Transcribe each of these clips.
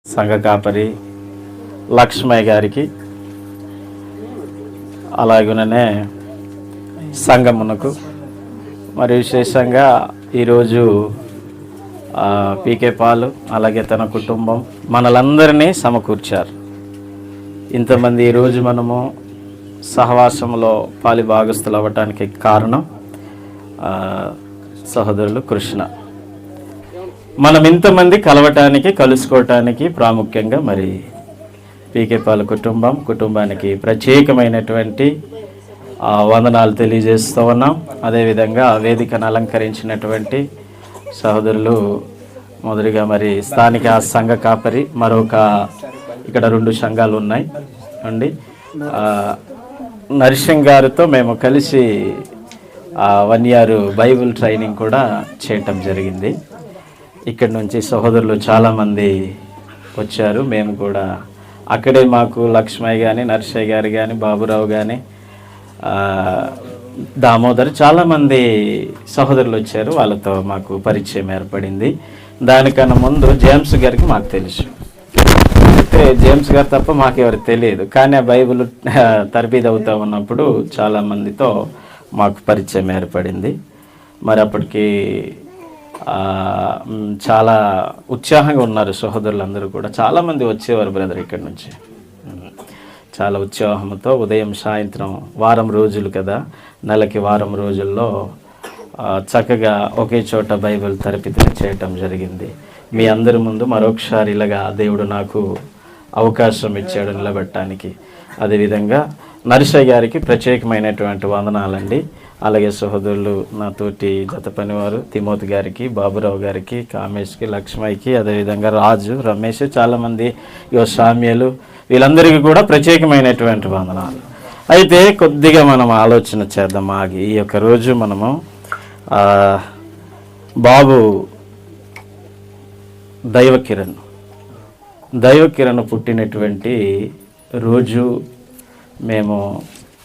సంఘ కాపరి లక్ష్మయ్య గారికి అలాగనే సంఘమునకు మరి విశేషంగా ఈరోజు పీకే పాలు అలాగే తన కుటుంబం మనలందరినీ సమకూర్చారు. ఇంతమంది ఈరోజు మనము సహవాసంలో పాలి భాగస్థులు అవ్వటానికి కారణం సహోదరులు కృష్ణ. మనం ఇంతమంది కలవటానికి కలుసుకోవటానికి ప్రాముఖ్యంగా మరి పీకే పాలు కుటుంబానికి ప్రత్యేకమైనటువంటి వందనాలు తెలియజేస్తూ ఉన్నాం. అదేవిధంగా వేదికను అలంకరించినటువంటి సహోదరులు మొదటిగా మరి స్థానిక సంఘ కాపరి, మరొక ఇక్కడ 2 సంఘాలు ఉన్నాయి అండి, నరసింగ్ గారితో మేము కలిసి 1 year బైబిల్ ట్రైనింగ్ కూడా చేయటం జరిగింది. ఇక్కడి నుంచి సహోదరులు చాలామంది వచ్చారు. మేము కూడా అక్కడే మాకు లక్ష్మయ్య కానీ, నర్సయ్య గారు కానీ, బాబురావు కానీ, దామోదర్ చాలామంది సహోదరులు వచ్చారు. వాళ్ళతో మాకు పరిచయం ఏర్పడింది. దానికన్నా ముందు జేమ్స్ గారికి మాకు తెలుసు. అయితే జేమ్స్ గారు తప్ప మాకెవరికి తెలియదు. కానీ ఆ బైబిల్ తరబీదు అవుతూ ఉన్నప్పుడు చాలామందితో మాకు పరిచయం ఏర్పడింది. మరి అప్పటికి చాలా ఉత్సాహంగా ఉన్నారు సహోదరులందరూ కూడా. చాలామంది వచ్చేవారు బ్రదర్ ఇక్కడి నుంచి. చాలా ఉత్సాహంతో ఉదయం సాయంత్రం వారం రోజులు కదా, నెలకి వారం రోజుల్లో చక్కగా ఒకే చోట బైబిల్ తరబితులు చేయటం జరిగింది. మీ అందరి ముందు మరొకసారి ఇలాగా దేవుడు నాకు అవకాశం ఇచ్చాడు నిలబెట్టడానికి. అదేవిధంగా నరసయ్య గారికి ప్రత్యేకమైనటువంటి వందనాలండి. అలాగే సహోదరులు నాతోటి జత పనివారు తిమోతి గారికి, బాబురావు గారికి, కామేష్కి, లక్ష్మయ్యకి, అదేవిధంగా రాజు, రమేష్, చాలామంది సామ్యలు, వీళ్ళందరికీ కూడా ప్రత్యేకమైనటువంటి వందనాలు. అయితే కొద్దిగా మనం ఆలోచన చేద్దాం ఆగి. ఈ యొక్క రోజు మనము బాబు దైవకిరణ్ పుట్టినటువంటి రోజు మేము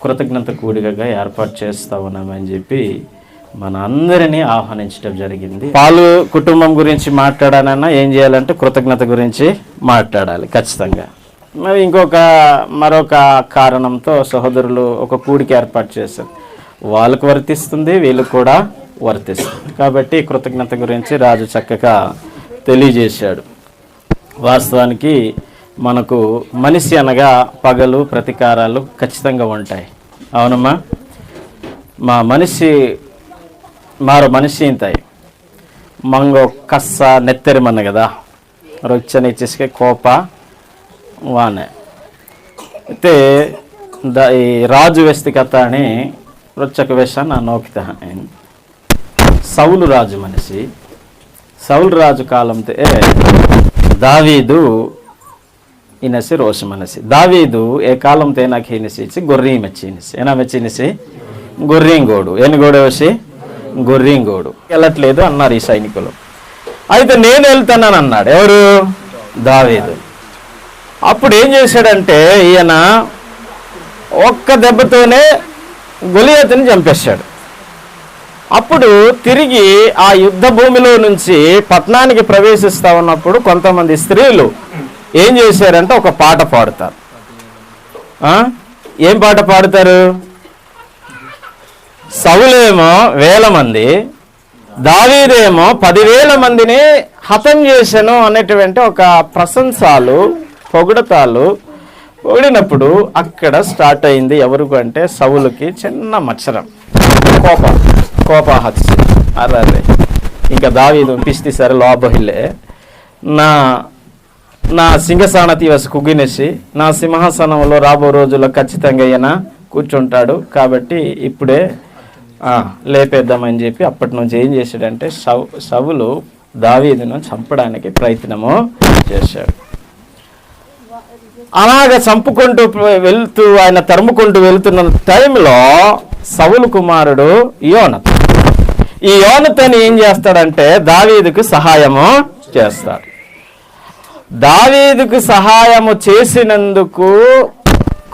కృతజ్ఞత కూడికగా ఏర్పాటు చేస్తూ ఉన్నామని చెప్పి మన అందరినీ ఆహ్వానించడం జరిగింది. పాలు కుటుంబం గురించి మాట్లాడాలన్నా ఏం చేయాలంటే కృతజ్ఞత గురించి మాట్లాడాలి ఖచ్చితంగా. మరి మరొక కారణంతో సహోదరులు ఒక కూడిక ఏర్పాటు చేశారు. వాళ్ళకు వర్తిస్తుంది, వీళ్ళకు కూడా వర్తిస్తుంది. కాబట్టి కృతజ్ఞత గురించి రాజు చక్కగా తెలియజేశాడు. వాస్తవానికి మనకు మనిషి అనగా పగలు ప్రతీకారాలు ఖచ్చితంగా ఉంటాయి. అవునమ్మా, మారో మనిషి ఇంతాయి మంగో కస్ಸ నెత్తరి మన కదా రొచ్చని ఇచ్చేసి కోప వానే అయితే ఈ రాజు వ్యస్తికత అని రొచ్చక వేష నా నోకిత సౌలు రాజు మనిషి. సౌలు రాజు కాలంతో దావీదు ఇనసి రోష మనసి. దావీదు ఏ కాలంతో నాకు హీనిసి గొర్రీ మెచ్చినిసి ఏనా మెచ్చినిసి గొర్రీంగోడు ఏనుగోడు వేసి గొర్రీంగోడు వెళ్ళట్లేదు అన్నారు ఈ సైనికులు. అయితే నేను వెళ్తానని అన్నాడు ఎవరు? దావీదు. అప్పుడు ఏం చేశాడంటే ఈయన ఒక్క దెబ్బతోనే గొలియాతుని చంపేశాడు. అప్పుడు తిరిగి ఆ యుద్ధ భూమిలో నుంచి పట్టణానికి ప్రవేశిస్తా ఉన్నప్పుడు కొంతమంది స్త్రీలు ఏం చేశారంటే ఒక పాట పాడుతారు. ఏం పాట పాడుతారు? సౌలేమో 1000 మంది, దావీదేమో 10,000 మందిని హతం చేశాను అనేటువంటి ఒక ప్రశంసాలు పొగడతాలు పొగిడినప్పుడు అక్కడ స్టార్ట్ అయింది ఎవరికి అంటే సౌలుకి చిన్న మత్సరం, కోపహత్య. అర్రే ఇంకా దావీదు పిస్తి సరే లోబహిలే నా సింహసాన తీవసి కుగ్గినేసి నా సింహాసనంలో రాబో రోజుల్లో ఖచ్చితంగా ఈయన కూర్చుంటాడు, కాబట్టి ఇప్పుడే లేపేద్దామని చెప్పి అప్పటి నుంచి ఏం చేశాడంటే సౌలు దావీదును చంపడానికి ప్రయత్నము చేశాడు. అలాగ చంపుకుంటూ వెళ్తూ ఆయన తరుముకుంటూ వెళ్తున్న టైంలో సౌలు కుమారుడు ఈ యోనతని ఏం చేస్తాడంటే దావీదుకు సహాయము చేస్తాడు. దావీదుకు సహాయము చేసినందుకు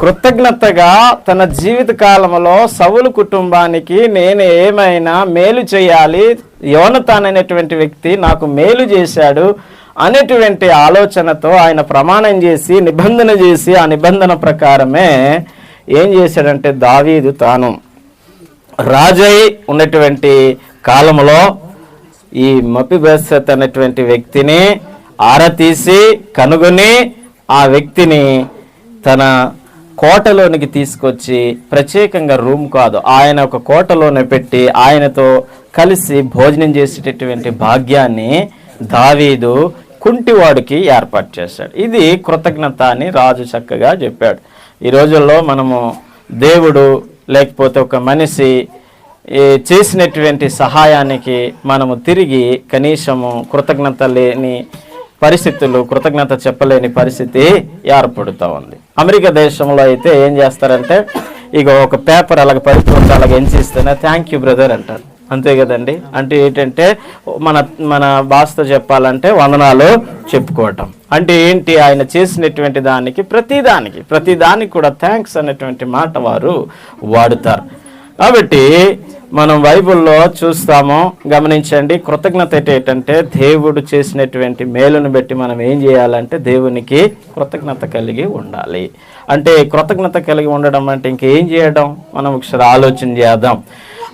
కృతజ్ఞతగా తన జీవిత కాలంలో సౌలు కుటుంబానికి నేను ఏమైనా మేలు చేయాలి, యోనతాన్ అనేటువంటి వ్యక్తి నాకు మేలు చేశాడు అనేటువంటి ఆలోచనతో ఆయన ప్రమాణం చేసి నిబంధన చేసి ఆ నిబంధన ప్రకారమే ఏం చేశాడంటే దావీదు తాను రాజై ఉన్నటువంటి కాలంలో ఈ మెఫీబోషెత్ అనేటువంటి వ్యక్తిని ఆరతీసి కనుగొని ఆ వ్యక్తిని తన కోటలోనికి తీసుకొచ్చి, ప్రత్యేకంగా రూమ్ కాదు, ఆయన ఒక కోటలోనే పెట్టి ఆయనతో కలిసి భోజనం చేసేటటువంటి భాగ్యాన్ని దావీదు కుంటివాడికి ఏర్పాటు చేశాడు. ఇది కృతజ్ఞత అని రాజు చక్కగా చెప్పాడు. ఈ రోజుల్లో మనము దేవుడు లేకపోతే ఒక మనిషి చేసినటువంటి సహాయానికి మనము తిరిగి కనీసము కృతజ్ఞత లేని పరిస్థితులు, కృతజ్ఞత చెప్పలేని పరిస్థితి ఏర్పడుతూ ఉంది. అమెరికా దేశంలో అయితే ఏం చేస్తారంటే, ఇక ఒక పేపర్ అలాగ పరిస్థితి అలాగ ఎంచిస్తేనే థ్యాంక్ యూ బ్రదర్ అంటారు. అంతే కదండి. అంటే ఏంటంటే మన భాషతో చెప్పాలంటే వందనాలు చెప్పుకోవటం. అంటే ఏంటి, ఆయన చేసినటువంటి దానికి ప్రతిదానికి కూడా థ్యాంక్స్ అనేటువంటి మాట వారు వాడుతారు. కాబట్టి మనం బైబిల్లో చూస్తాము, గమనించండి. కృతజ్ఞత ఏంటంటే దేవుడు చేసినటువంటి మేలును బట్టి మనం ఏం చేయాలంటే దేవునికి కృతజ్ఞత కలిగి ఉండాలి. అంటే కృతజ్ఞత కలిగి ఉండడం అంటే ఇంకేం చేయడం, మనం ఒకసారి ఆలోచన చేద్దాం.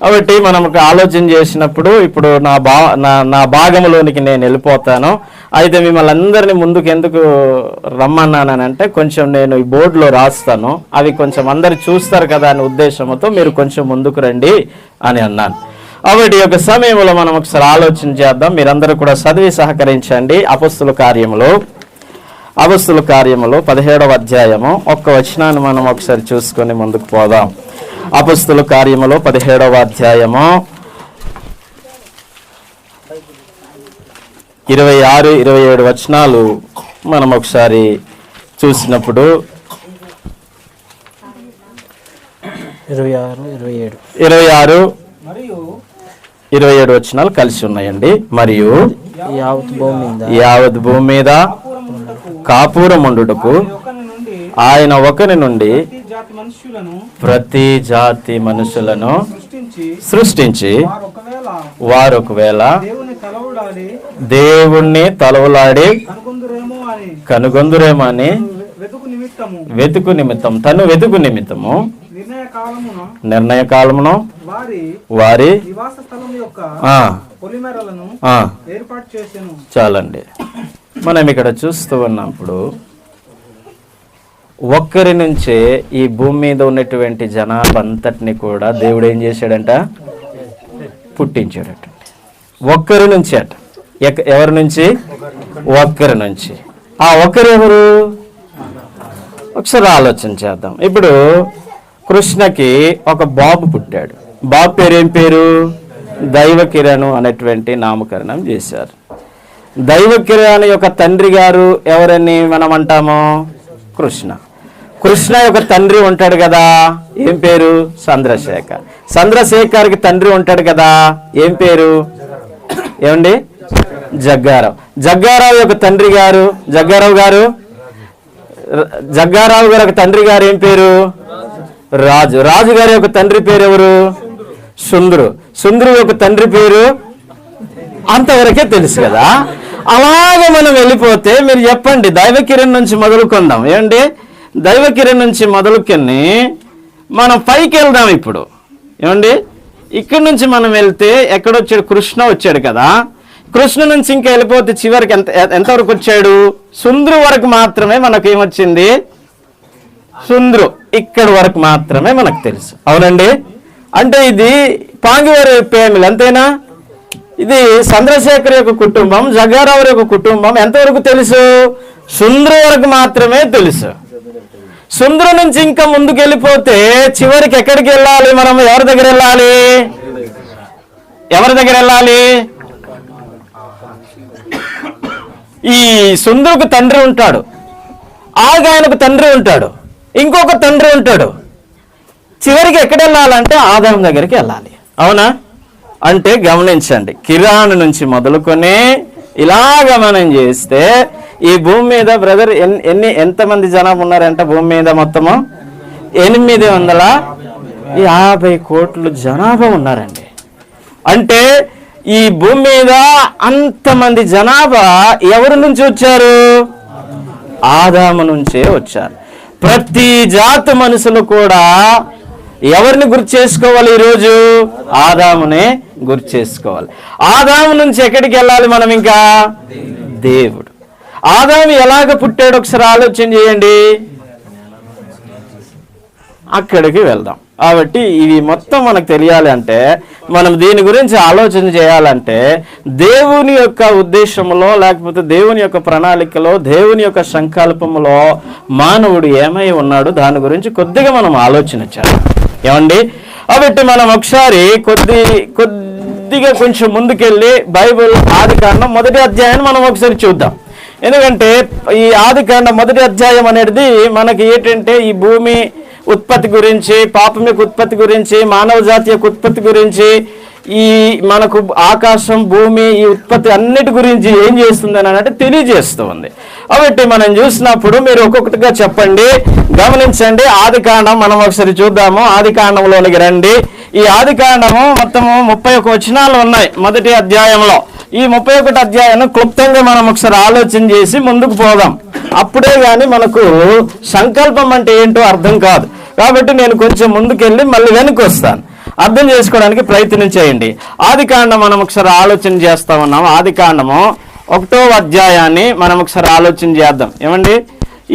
కాబట్టి మనం ఒక ఆలోచన చేసినప్పుడు ఇప్పుడు నా భాగంలోనికి నేను వెళ్ళిపోతాను. అయితే మిమ్మల్ని అందరినీ ముందుకు ఎందుకు రమ్మన్నానంటే, కొంచెం నేను ఈ బోర్డులో రాస్తాను, అవి కొంచెం అందరు చూస్తారు కదా అనే ఉద్దేశంతో మీరు కొంచెం ముందుకు రండి అని అన్నాను. కాబట్టి ఈ యొక్క సమయంలో మనం ఒకసారి ఆలోచన చేద్దాం. మీరందరూ కూడా చదివి సహకరించండి. అపొస్తలుల కార్యములు 17వ అధ్యాయము ఒక్క వచనాన్ని మనం ఒకసారి చూసుకొని ముందుకు పోదాం. అపొస్తలుల కార్యములు 17వ అధ్యాయము 26, 27 వచనాలు మనం ఒకసారి చూసినప్పుడు 26, 27 వచనాలు కలిసి ఉన్నాయండి. మరియు యావత్ భూమి మీద కాపురముండుటకు ఆయన ఒకని నుండి ప్రతి జాతి మనుషులను సృష్టించి వారు ఒకవేళ దేవుణ్ణి తలవలాడి కనుగొందురేమో అని వెతుకు నిమిత్తము నిర్ణయ కాలమును వారి చాలండి. మనం ఇక్కడ చూస్తూ ఉన్నప్పుడు ఒక్కరి నుంచే ఈ భూమి మీద ఉన్నటువంటి జనాభా అంతటిని కూడా దేవుడు ఏం చేశాడంట, పుట్టించాడట. ఒక్కరి నుంచి అట. ఎవరి నుంచి? ఒక్కరి నుంచి. ఆ ఒక్కరు ఎవరు? ఒకసారి ఆలోచన చేద్దాం. ఇప్పుడు కృష్ణకి ఒక బాబు పుట్టాడు. బాబు పేరు ఏం పేరు? దైవకిరణు అనేటువంటి నామకరణం చేశారు. దైవకిరణు యొక్క తండ్రి గారు ఎవరని మనం అంటాము? కృష్ణ. కృష్ణ యొక్క తండ్రి ఉంటాడు కదా, ఏం పేరు? చంద్రశేఖర్. చంద్రశేఖర్కి తండ్రి ఉంటాడు కదా, ఏం పేరు? ఏమండి? జగ్గారావు. జగ్గారావు యొక్క తండ్రి గారు జగ్గారావు గారు యొక్క తండ్రి గారు ఏం పేరు? రాజు. రాజు గారి యొక్క తండ్రి పేరు ఎవరు? సుందరు. సుందరు యొక్క తండ్రి పేరు అంతవరకే తెలుసు కదా. అలాగే మనం వెళ్ళిపోతే మీరు చెప్పండి, దైవకిరణ్ నుంచి మొదలుకొందాం. ఏమండి? దైవకిరణ్ నుంచి మొదలుకొని మనం పైకి వెళ్దాం. ఇప్పుడు ఏమండి, ఇక్కడి నుంచి మనం వెళ్తే ఎక్కడొచ్చాడు? కృష్ణ వచ్చాడు కదా. కృష్ణ నుంచి ఇంకా వెళ్ళిపోతే చివరికి ఎంతవరకు వచ్చాడు? సుందరు వరకు మాత్రమే మనకు ఏమొచ్చింది? సుందరు ఇక్కడి వరకు మాత్రమే మనకు తెలుసు. అవునండి. అంటే ఇది పాంగివారి ఫ్యామిలీ, అంతేనా? ఇది చంద్రశేఖర్ యొక్క కుటుంబం, జగ్గారావు యొక్క కుటుంబం ఎంతవరకు తెలుసు? సుందరు వరకు మాత్రమే తెలుసు. సుందరు నుంచి ఇంకా ముందుకు వెళ్ళిపోతే చివరికి ఎక్కడికి వెళ్ళాలి? మనం ఎవరి దగ్గర వెళ్ళాలి? ఈ సుందరుకు తండ్రి ఉంటాడు, ఆయనకు తండ్రి ఉంటాడు, ఇంకొక తండ్రి ఉంటాడు. చివరికి ఎక్కడ వెళ్ళాలంటే ఆదాము దగ్గరికి వెళ్ళాలి. అవునా? అంటే గమనించండి, కిరాణు నుంచి మొదలుకొని ఇలాగ మనం చేస్తే ఈ భూమి మీద బ్రదర్ ఎంతమంది జనాభా ఉన్నారంట? భూమి మీద మొత్తము 850 కోట్ల జనాభా ఉన్నారండి. అంటే ఈ భూమి మీద అంతమంది జనాభా ఎవరి నుంచి వచ్చారు? ఆదాము నుంచే వచ్చారు. ప్రతి జాతి మనుషులు కూడా ఎవరిని గుర్తు చేసుకోవాలి? ఈరోజు ఆదామునే గుర్తు చేసుకోవాలి. ఆదాము నుంచి ఎక్కడికి వెళ్ళాలి మనం? ఇంకా దేవుడు. ఆదాము ఎలాగ పుట్టాడు ఒకసారి ఆలోచన చేయండి. అక్కడికి వెళ్దాం. కాబట్టి ఇవి మొత్తం మనకు తెలియాలి అంటే, మనం దీని గురించి ఆలోచన చేయాలంటే, దేవుని యొక్క ఉద్దేశంలో లేకపోతే దేవుని యొక్క ప్రణాళికలో, దేవుని యొక్క సంకల్పంలో మానవుడు ఏమై ఉన్నాడు దాని గురించి కొద్దిగా మనం ఆలోచన చేయాలి. ఏమండి? కాబట్టి మనం ఒకసారి కొద్దిగా కొంచెం ముందుకెళ్ళి బైబిల్ ఆదికాండం 1వ అధ్యాయాన్ని మనం ఒకసారి చూద్దాం. ఎందుకంటే ఈ ఆదికాండం 1వ అధ్యాయం అనేది మనకి ఏంటంటే ఈ భూమి ఉత్పత్తి గురించి, పాపం యొక్క ఉత్పత్తి గురించి, మానవ జాతి యొక్క ఉత్పత్తి గురించి, ఈ మనకు ఆకాశం భూమి ఈ ఉత్పత్తి అన్నిటి గురించి ఏం చేస్తుంది అని అంటే తెలియజేస్తూ ఉంది. కాబట్టి మనం చూసినప్పుడు మీరు ఒక్కొక్కటిగా చెప్పండి, గమనించండి. ఆదికాండం మనం ఒకసారి చూద్దాము. ఆదికాండంలోనికి రండి. ఈ ఆదికాండము మొత్తము 31 వచనాలు ఉన్నాయి 1వ అధ్యాయంలో. ఈ 31 అధ్యాయాన్ని క్లుప్తంగా మనం ఒకసారి ఆలోచన చేసి ముందుకు పోదాం. అప్పుడే కానీ మనకు సంకల్పం అంటే ఏంటో అర్థం కాదు. కాబట్టి నేను కొంచెం ముందుకెళ్ళి మళ్ళీ వెనక్కి వస్తాను. అర్థం చేసుకోవడానికి ప్రయత్నం చేయండి. ఆదికాండం మనం ఒకసారి ఆలోచన చేస్తా ఉన్నాం. ఆదికాండము 1వ అధ్యాయాన్ని మనం ఒకసారి ఆలోచన చేద్దాం. ఏమండి?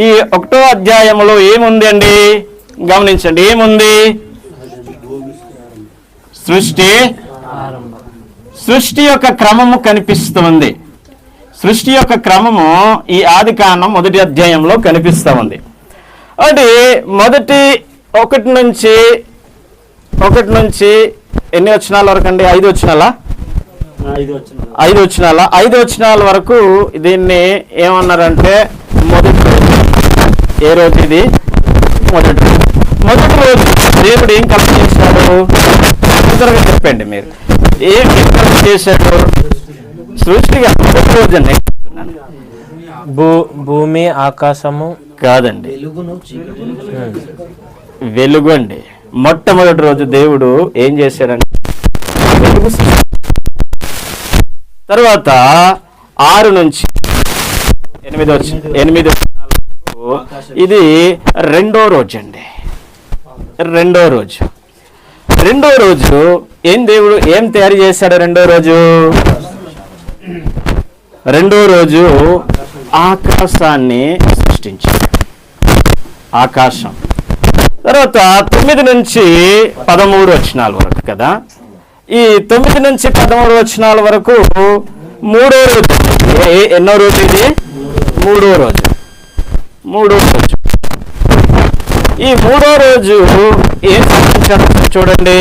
ఈ 1వ అధ్యాయంలో ఏముంది అండి? గమనించండి. ఏముంది? సృష్టి యొక్క క్రమము కనిపిస్తుంది. సృష్టి యొక్క క్రమము ఈ ఆదికాండం 1వ అధ్యాయంలో కనిపిస్తూ ఉంది. అంటే 1 నుంచి ఎన్ని వచనాల వరకు అండి? 5 వచనాలా? 5 వచనాల. 5 వచనాల వరకు దీన్ని ఏమన్నారంటే మొదటి రోజు. ఏ రోజు ఇది? మొదటి రోజు. దేవుడు ఏం కల్పన చేశాడు? తొందరగా చెప్పండి మీరు. ఏం కల్పన చేశాడు? సృష్టిగా మొదటి రోజు అండి. భూమి ఆకాశము కాదండి, వెలుగు అండి. మొట్టమొదటి రోజు దేవుడు ఏం చేశాడంటే వెలుగు. తర్వాత 6 నుంచి 8 ఇది 2వ రోజు అండి. 2వ రోజు ఏం దేవుడు ఏం తయారు చేశాడు? 2వ రోజు ఆకాశాన్ని సృష్టించాడు. ఆకాశం. తర్వాత 9 నుంచి 13 వచనాల వరకు కదా. ఈ 9 నుంచి 13 వచనాల వరకు 3వ రోజు. ఎన్నో రోజు ఇది? 3వ రోజు. ఈ 3వ రోజు ఏం సృష్టించాడు చూడండి.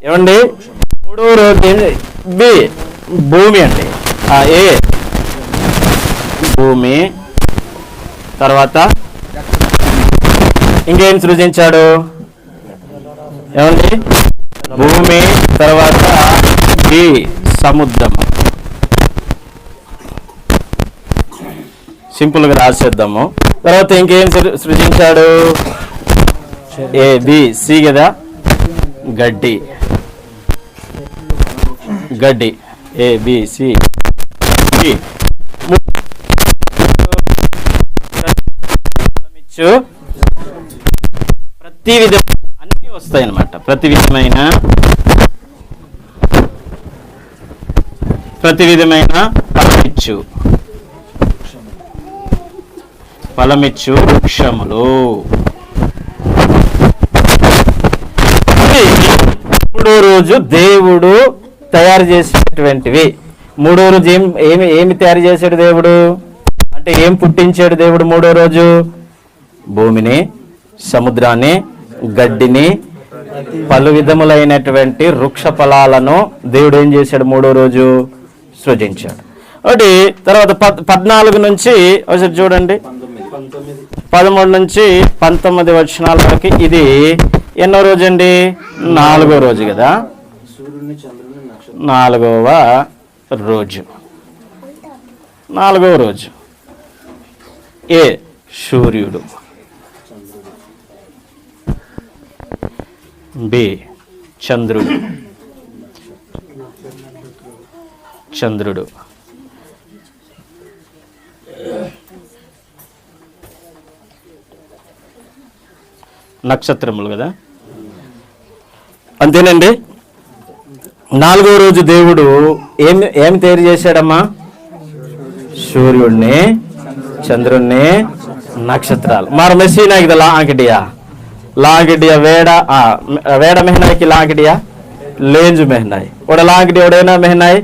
ఏమండి? 3వ రోజు భూమి అండి. ఏ భూమి. తర్వాత ఇంకేం సృజించాడు? ఏమండి? భూమి. తర్వాత సముద్రం. సింపుల్గా రాసేద్దాము. తర్వాత ఇంకేం సృజించాడు? సి కదా. గడ్డి. ABC. ప్రతి విధమైన అన్ని వస్తాయి అన్నమాట. ప్రతి విధమైన ఫలమిచ్చు వృక్షములు. 3వ రోజు దేవుడు తయారు చేసినటువంటివి. 3వ రోజు ఏమి తయారు చేశాడు దేవుడు అంటే ఏం పుట్టించాడు దేవుడు? 3వ రోజు భూమిని, సముద్రాన్ని, గడ్డిని, పలు విధములైనటువంటి వృక్ష ఫలాలను దేవుడు ఏం చేశాడు? 3వ రోజు సృజించాడు. ఒకటి. తర్వాత 14 నుంచి ఒకసారి చూడండి. 13 నుంచి 19 వచనాల వరకు ఇది ఎన్నో రోజు అండి? 4వ రోజు కదా. 4వ రోజు. 4వ రోజు సూర్యుడు. చంద్రుడు. చంద్రుడు, నక్షత్రములు కదా, అంతేనండి. 4వ రోజు దేవుడు ఏమి తయారు చేశాడమ్మా? సూర్యుడిని, చంద్రుణ్ణి, నక్షత్రాలు. మరి మెస్సీనా ఇది లాంకిడియా वेड़ा महनाई की लांकड़िया लेंज महनाई और लांकड़ी ओडेना महनाई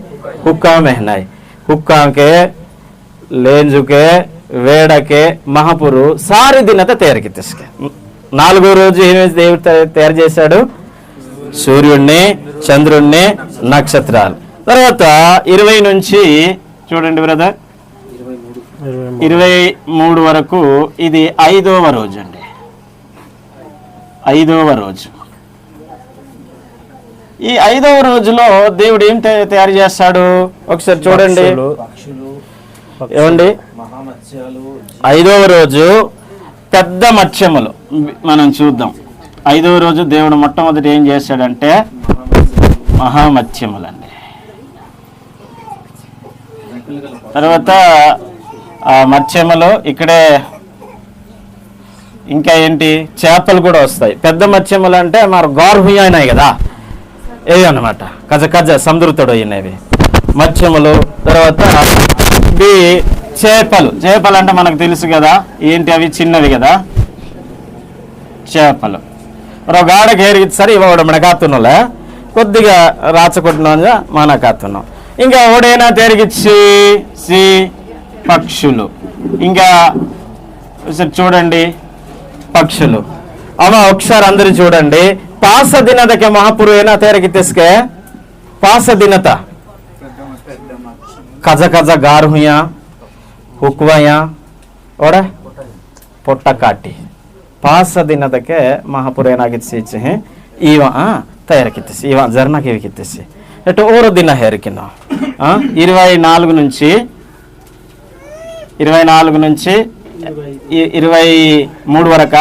हुक्का महनाई हुक्का के लेंज के वेड़ के महापुरु सारी दिन तैयार की 4వ రోజు దేవుడు తయారు చేశాడు సూర్యుడిని, చంద్రుడిని, నక్షత్రాలు. తర్వాత 20 నుంచి చూడండి బ్రదర్, 23 వరకు ఇది 5వ రోజు అండి. 5వ రోజు. ఈ 5వ రోజులో దేవుడు ఏం తయారు చేస్తాడు ఒకసారి చూడండి. ఏమండి 5వ రోజు పెద్ద మత్స్యములు మనం చూద్దాం. 5వ రోజు దేవుడు మొట్టమొదటి ఏం చేశాడంటే మహామత్స్యములండి. తర్వాత ఆ మత్స్యములు ఇక్కడే ఇంకా ఏంటి చేపలు కూడా వస్తాయి. పెద్ద మత్స్యములు అంటే మరి గార్హుయ అయినాయి కదా, ఏవి అన్నమాట, కజ సముద్రతోడు అయినవి మత్స్యములు. తర్వాత ఇవి చేపలు అంటే మనకు తెలుసు కదా, ఏంటి అవి చిన్నవి కదా చేపలు. ಗಾಢಗೆ ಹೇರಿಗಿತ್ತು ಸರಿ ಇವಾಗ ಮಣಕಾತುನಲ್ಲ కొద్దిగా రాచకొట్టిన మనకాతున్నాం. ఇంకా ఓడైనా తెరిగిచ్చి పక్షులు. ఇంకా చూడండి పక్షులు. అమ్మ ఒకసారి అందరు చూడండి. ಪಾಸ ದಿನದಕ್ಕೆ ಮಹಾಪುರು ಏನ ತೆರಗಿತ್ತಿಸ್ಕೆ ಪಾಸ ದಿನತ ಕಜ ಕಜ ಗಾರ್ ಹುಯ್ಯ ಹುಕ್ವಯ್ಯ ಓಡ ಪೊಟ್ಟ ಕಾಟಿ ಪಾಸ ದಿನದಕ್ಕೆ ಮಹಾಪುರು ಏನಾಗಿತ್ಸಿ ಇವ తయారకెత్తేసి ఇవ జర్నాకి ఎక్కిత్తేసి ఎటు ఓరో దిన హెరికిన 24 నుంచి 23 వరక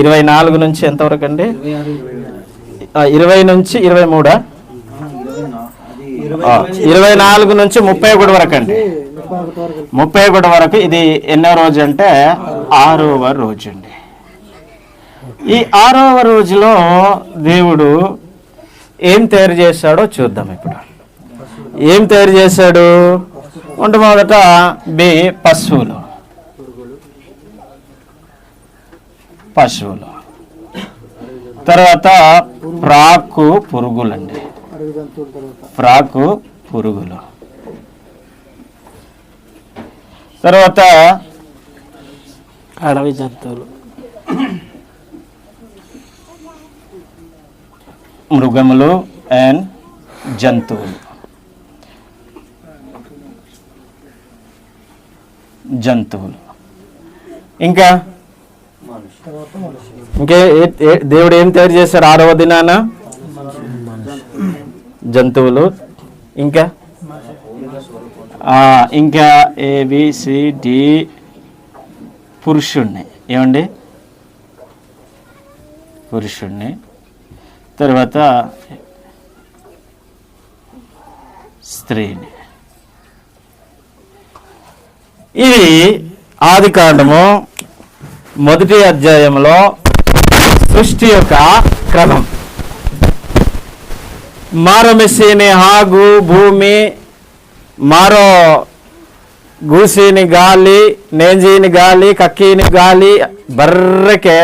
24 నుంచి ఎంతవరకు అండి? 20 నుంచి 23 24 నుంచి 31 వరకు అండి. 31 వరకు. ఇది ఎన్నో రోజు అంటే 6వ రోజు అండి. ఈ 6వ రోజులో దేవుడు ఏం తయారు చేశాడో చూద్దాం. ఇప్పుడు ఏం తయారు చేశాడు? మొట్టమొదట పశువులు, తర్వాత ప్రాకు పురుగులండి, ప్రాకు పురుగులు, తర్వాత అడవి జంతువులు, మృగములు అండ్ జంతువులు. ఇంకా దేవుడు ఏం తయారు చేశారు 6వ దినాన? జంతువులు. ఇంకా ABCD పురుషుణ్ణి. ఏమండి? పురుషుణ్ణి. తర్వాత స్త్రీని. ఇది ఆదికాండము 1వ అధ్యాయంలో సృష్టి యొక్క క్రమం. మారో మెస్సీని హాగు భూమి, మారో గూసిని గాలి, నేంజీని గాలి, కక్కీని గాలి ಬರ್ರಕ್ಕೆ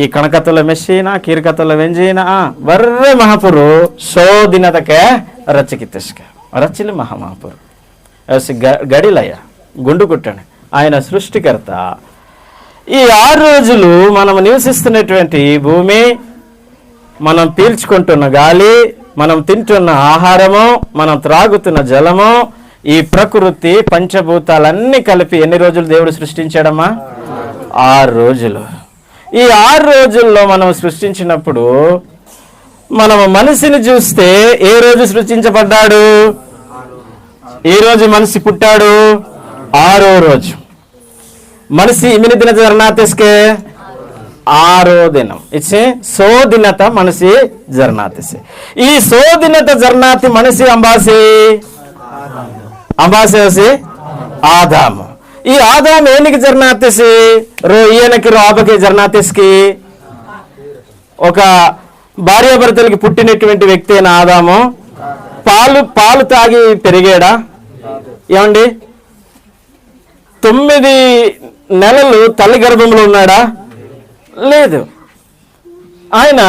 ಈ ಕಣಕತ್ತಲ ಮೆಸ್ಸಿನ ಕೀರ್ಕತ್ತಲ ವೆಂಜಿನ ಬರ್ರೆ ಮಹಾಪುರು ಶೋದಿನದಕ್ಕೆ రచకితస్క రచలి మహామహాపురు గడిలయ్య గుండు కుట్టండి. ఆయన సృష్టికర్త. ఈ 6 రోజులు మనం నివసిస్తున్నటువంటి భూమి, మనం పీల్చుకుంటున్న గాలి, మనం తింటున్న ఆహారము, మనం త్రాగుతున్న జలము, ఈ ప్రకృతి పంచభూతాలన్నీ కలిపి ఎన్ని రోజులు దేవుడు సృష్టించాడమ్మా? 6 రోజులు. ఈ 6 రోజుల్లో మనం సృష్టించినప్పుడు మనం మనిషిని చూస్తే ఏ రోజు సృష్టించబడ్డాడు? ఏ రోజు మనిషి పుట్టాడు? 6వ రోజు. మనిషి ఇమిని దిన జర్నాతెస్కే ಆರೋ ದಿನ ಇಚ್ಛೆ ಸೋದಿನತ ಮನಸಿ ಜರ್ನಾತಿಸಿ ಈ ಸೋದಿನತ ಜರ್ನಾತಿ ಮನಸಿ ಅಂಬಾಸಿ ఆదాము ఈ ఆదాము ఏనికి జర్నాతిసి ఈయనకి రాబకి జర్నాతిస్కి ఒక భార్యాభర్తలకి పుట్టినటువంటి వ్యక్తి అయిన ఆదాము పాలు తాగి పెరిగాడా? ఏమండి 9 నెలలు తల్లి గర్భంలో ఉన్నాడా? లేదు. ఆయన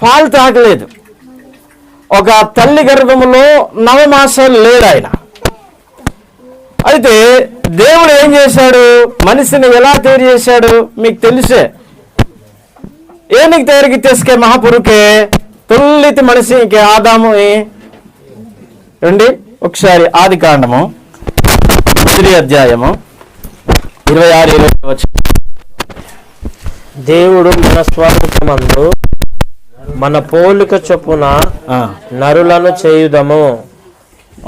పాలు తాగలేదు. ఒక తల్లి గర్భంలో 9 మాసాలు లేడు ఆయన. అయితే దేవుడు ఏం చేశాడు? మనిషిని ఎలా తయారు చేశాడు మీకు తెలుసే. ఏనికి తయారుకి తెసుకే మహాపురుకే తొల్లితి మనిషికి ఆదాము ఏమండి? ఒకసారి ఆది కాండము 3వ అధ్యాయము 26 దేవుడు మన స్వరూపమందు మన పోలిక చొప్పున నరులను చేయుదము.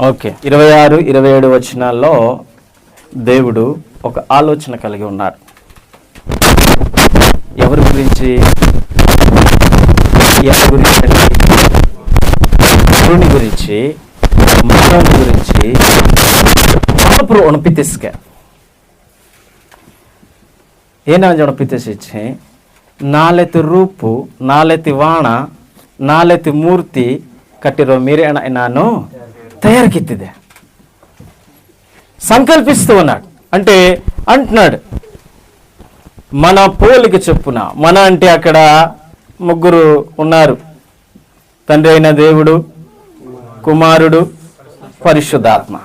ఓకే, 26, 27 వచనాల్లో దేవుడు ఒక ఆలోచన కలిగి ఉన్నాడు. ఎవరి గురించి? దేవుని గురించి, మానవుని గురించి మహాప్రభు ఉణపితిస్క ಏನಾಂಜ ಉಣಪಿತಿಸಿ ನಾಲೆತಿ ರೂಪು ನಾಲೆತಿ ವಾಣ ನಾಲೆತಿ ಮೂರ್ತಿ కట్టిరో మీరే ನಾನು తయారుకిత్తిదే సంకల్పిస్తూ ఉన్నాడు. అంటే అంటున్నాడు మన పోలిక చొప్పున. మన అంటే అక్కడ 3 ఉన్నారు, తండ్రి అయిన దేవుడు, కుమారుడు, పరిశుద్ధాత్మ.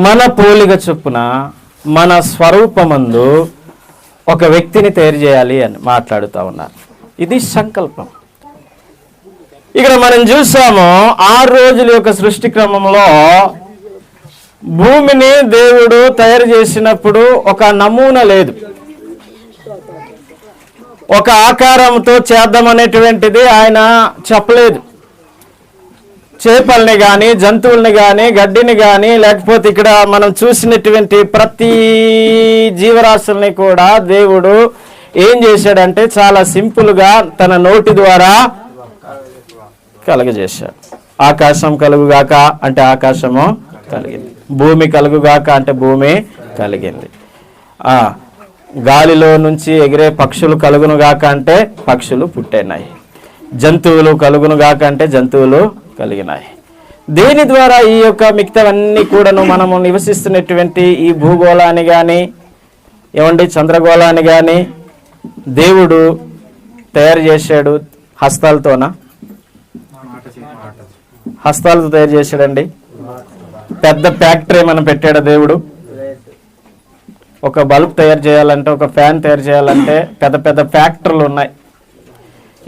మన పోలిక చొప్పున మన స్వరూపమందు ఒక వ్యక్తిని తయారు చేయాలి అని మాట్లాడుతూ ఉన్నారు. ఇది సంకల్పం. ఇక్కడ మనం చూసాము 6 రోజుల యొక్క సృష్టి క్రమంలో భూమిని దేవుడు తయారు చేసినప్పుడు ఒక నమూనా లేదు, ఒక ఆకారంతో చేద్దామనేటువంటిది ఆయన చెప్పలేదు. చేపల్ని కానీ, జంతువుల్ని కానీ, గడ్డిని కానీ, లేకపోతే ఇక్కడ మనం చూసినటువంటి ప్రతి జీవరాశుల్ని కూడా దేవుడు ఏం చేశాడంటే చాలా సింపుల్గా తన నోటి ద్వారా కలుగజేశాడు. ఆకాశం కలుగుగాక అంటే ఆకాశము కలిగింది, భూమి కలుగుగాక అంటే భూమి కలిగింది, గాలిలో నుంచి ఎగిరే పక్షులు కలుగునుగాక అంటే పక్షులు పుట్టినాయి, జంతువులు కలుగునుగాక అంటే జంతువులు కలిగినాయి. దేని ద్వారా ఈ యొక్క మిగతావన్నీ కూడాను మనము నివసిస్తున్నటువంటి ఈ భూగోళాన్ని కానీ ఏమండి చంద్రగోళాన్ని కానీ దేవుడు తయారు చేశాడు. హస్తాలతో తయారు చేశాడండి. పెద్ద ఫ్యాక్టరీ మనం పెట్టాడు దేవుడు. ఒక బల్బ్ తయారు చేయాలంటే, ఒక ఫ్యాన్ తయారు చేయాలంటే పెద్ద పెద్ద ఫ్యాక్టరీలు ఉన్నాయి.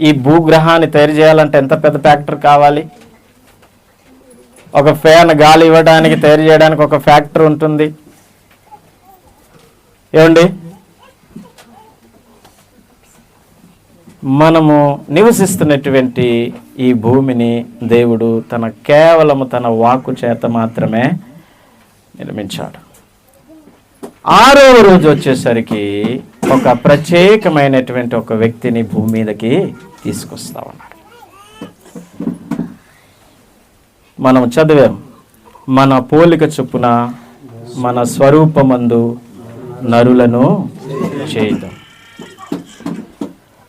ఈ భూగ్రహాన్ని తయారు చేయాలంటే ఎంత పెద్ద ఫ్యాక్టరీ కావాలి? ఒక ఫ్యాన్ గాలి ఇవ్వడానికి తయారు చేయడానికి ఒక ఫ్యాక్టరీ ఉంటుంది. ఏమండి, మనము నివసిస్తున్నటువంటి ఈ భూమిని దేవుడు కేవలము తన వాక్కు చేత మాత్రమే నిర్మించాడు. 6వ రోజు వచ్చేసరికి ఒక ప్రత్యేకమైనటువంటి ఒక వ్యక్తిని భూమి మీదకి తీసుకొస్తా ఉన్నాడు. మనం చదివాం, మన పోలిక చొప్పున మన స్వరూపమందు నరులను చేద్దాం.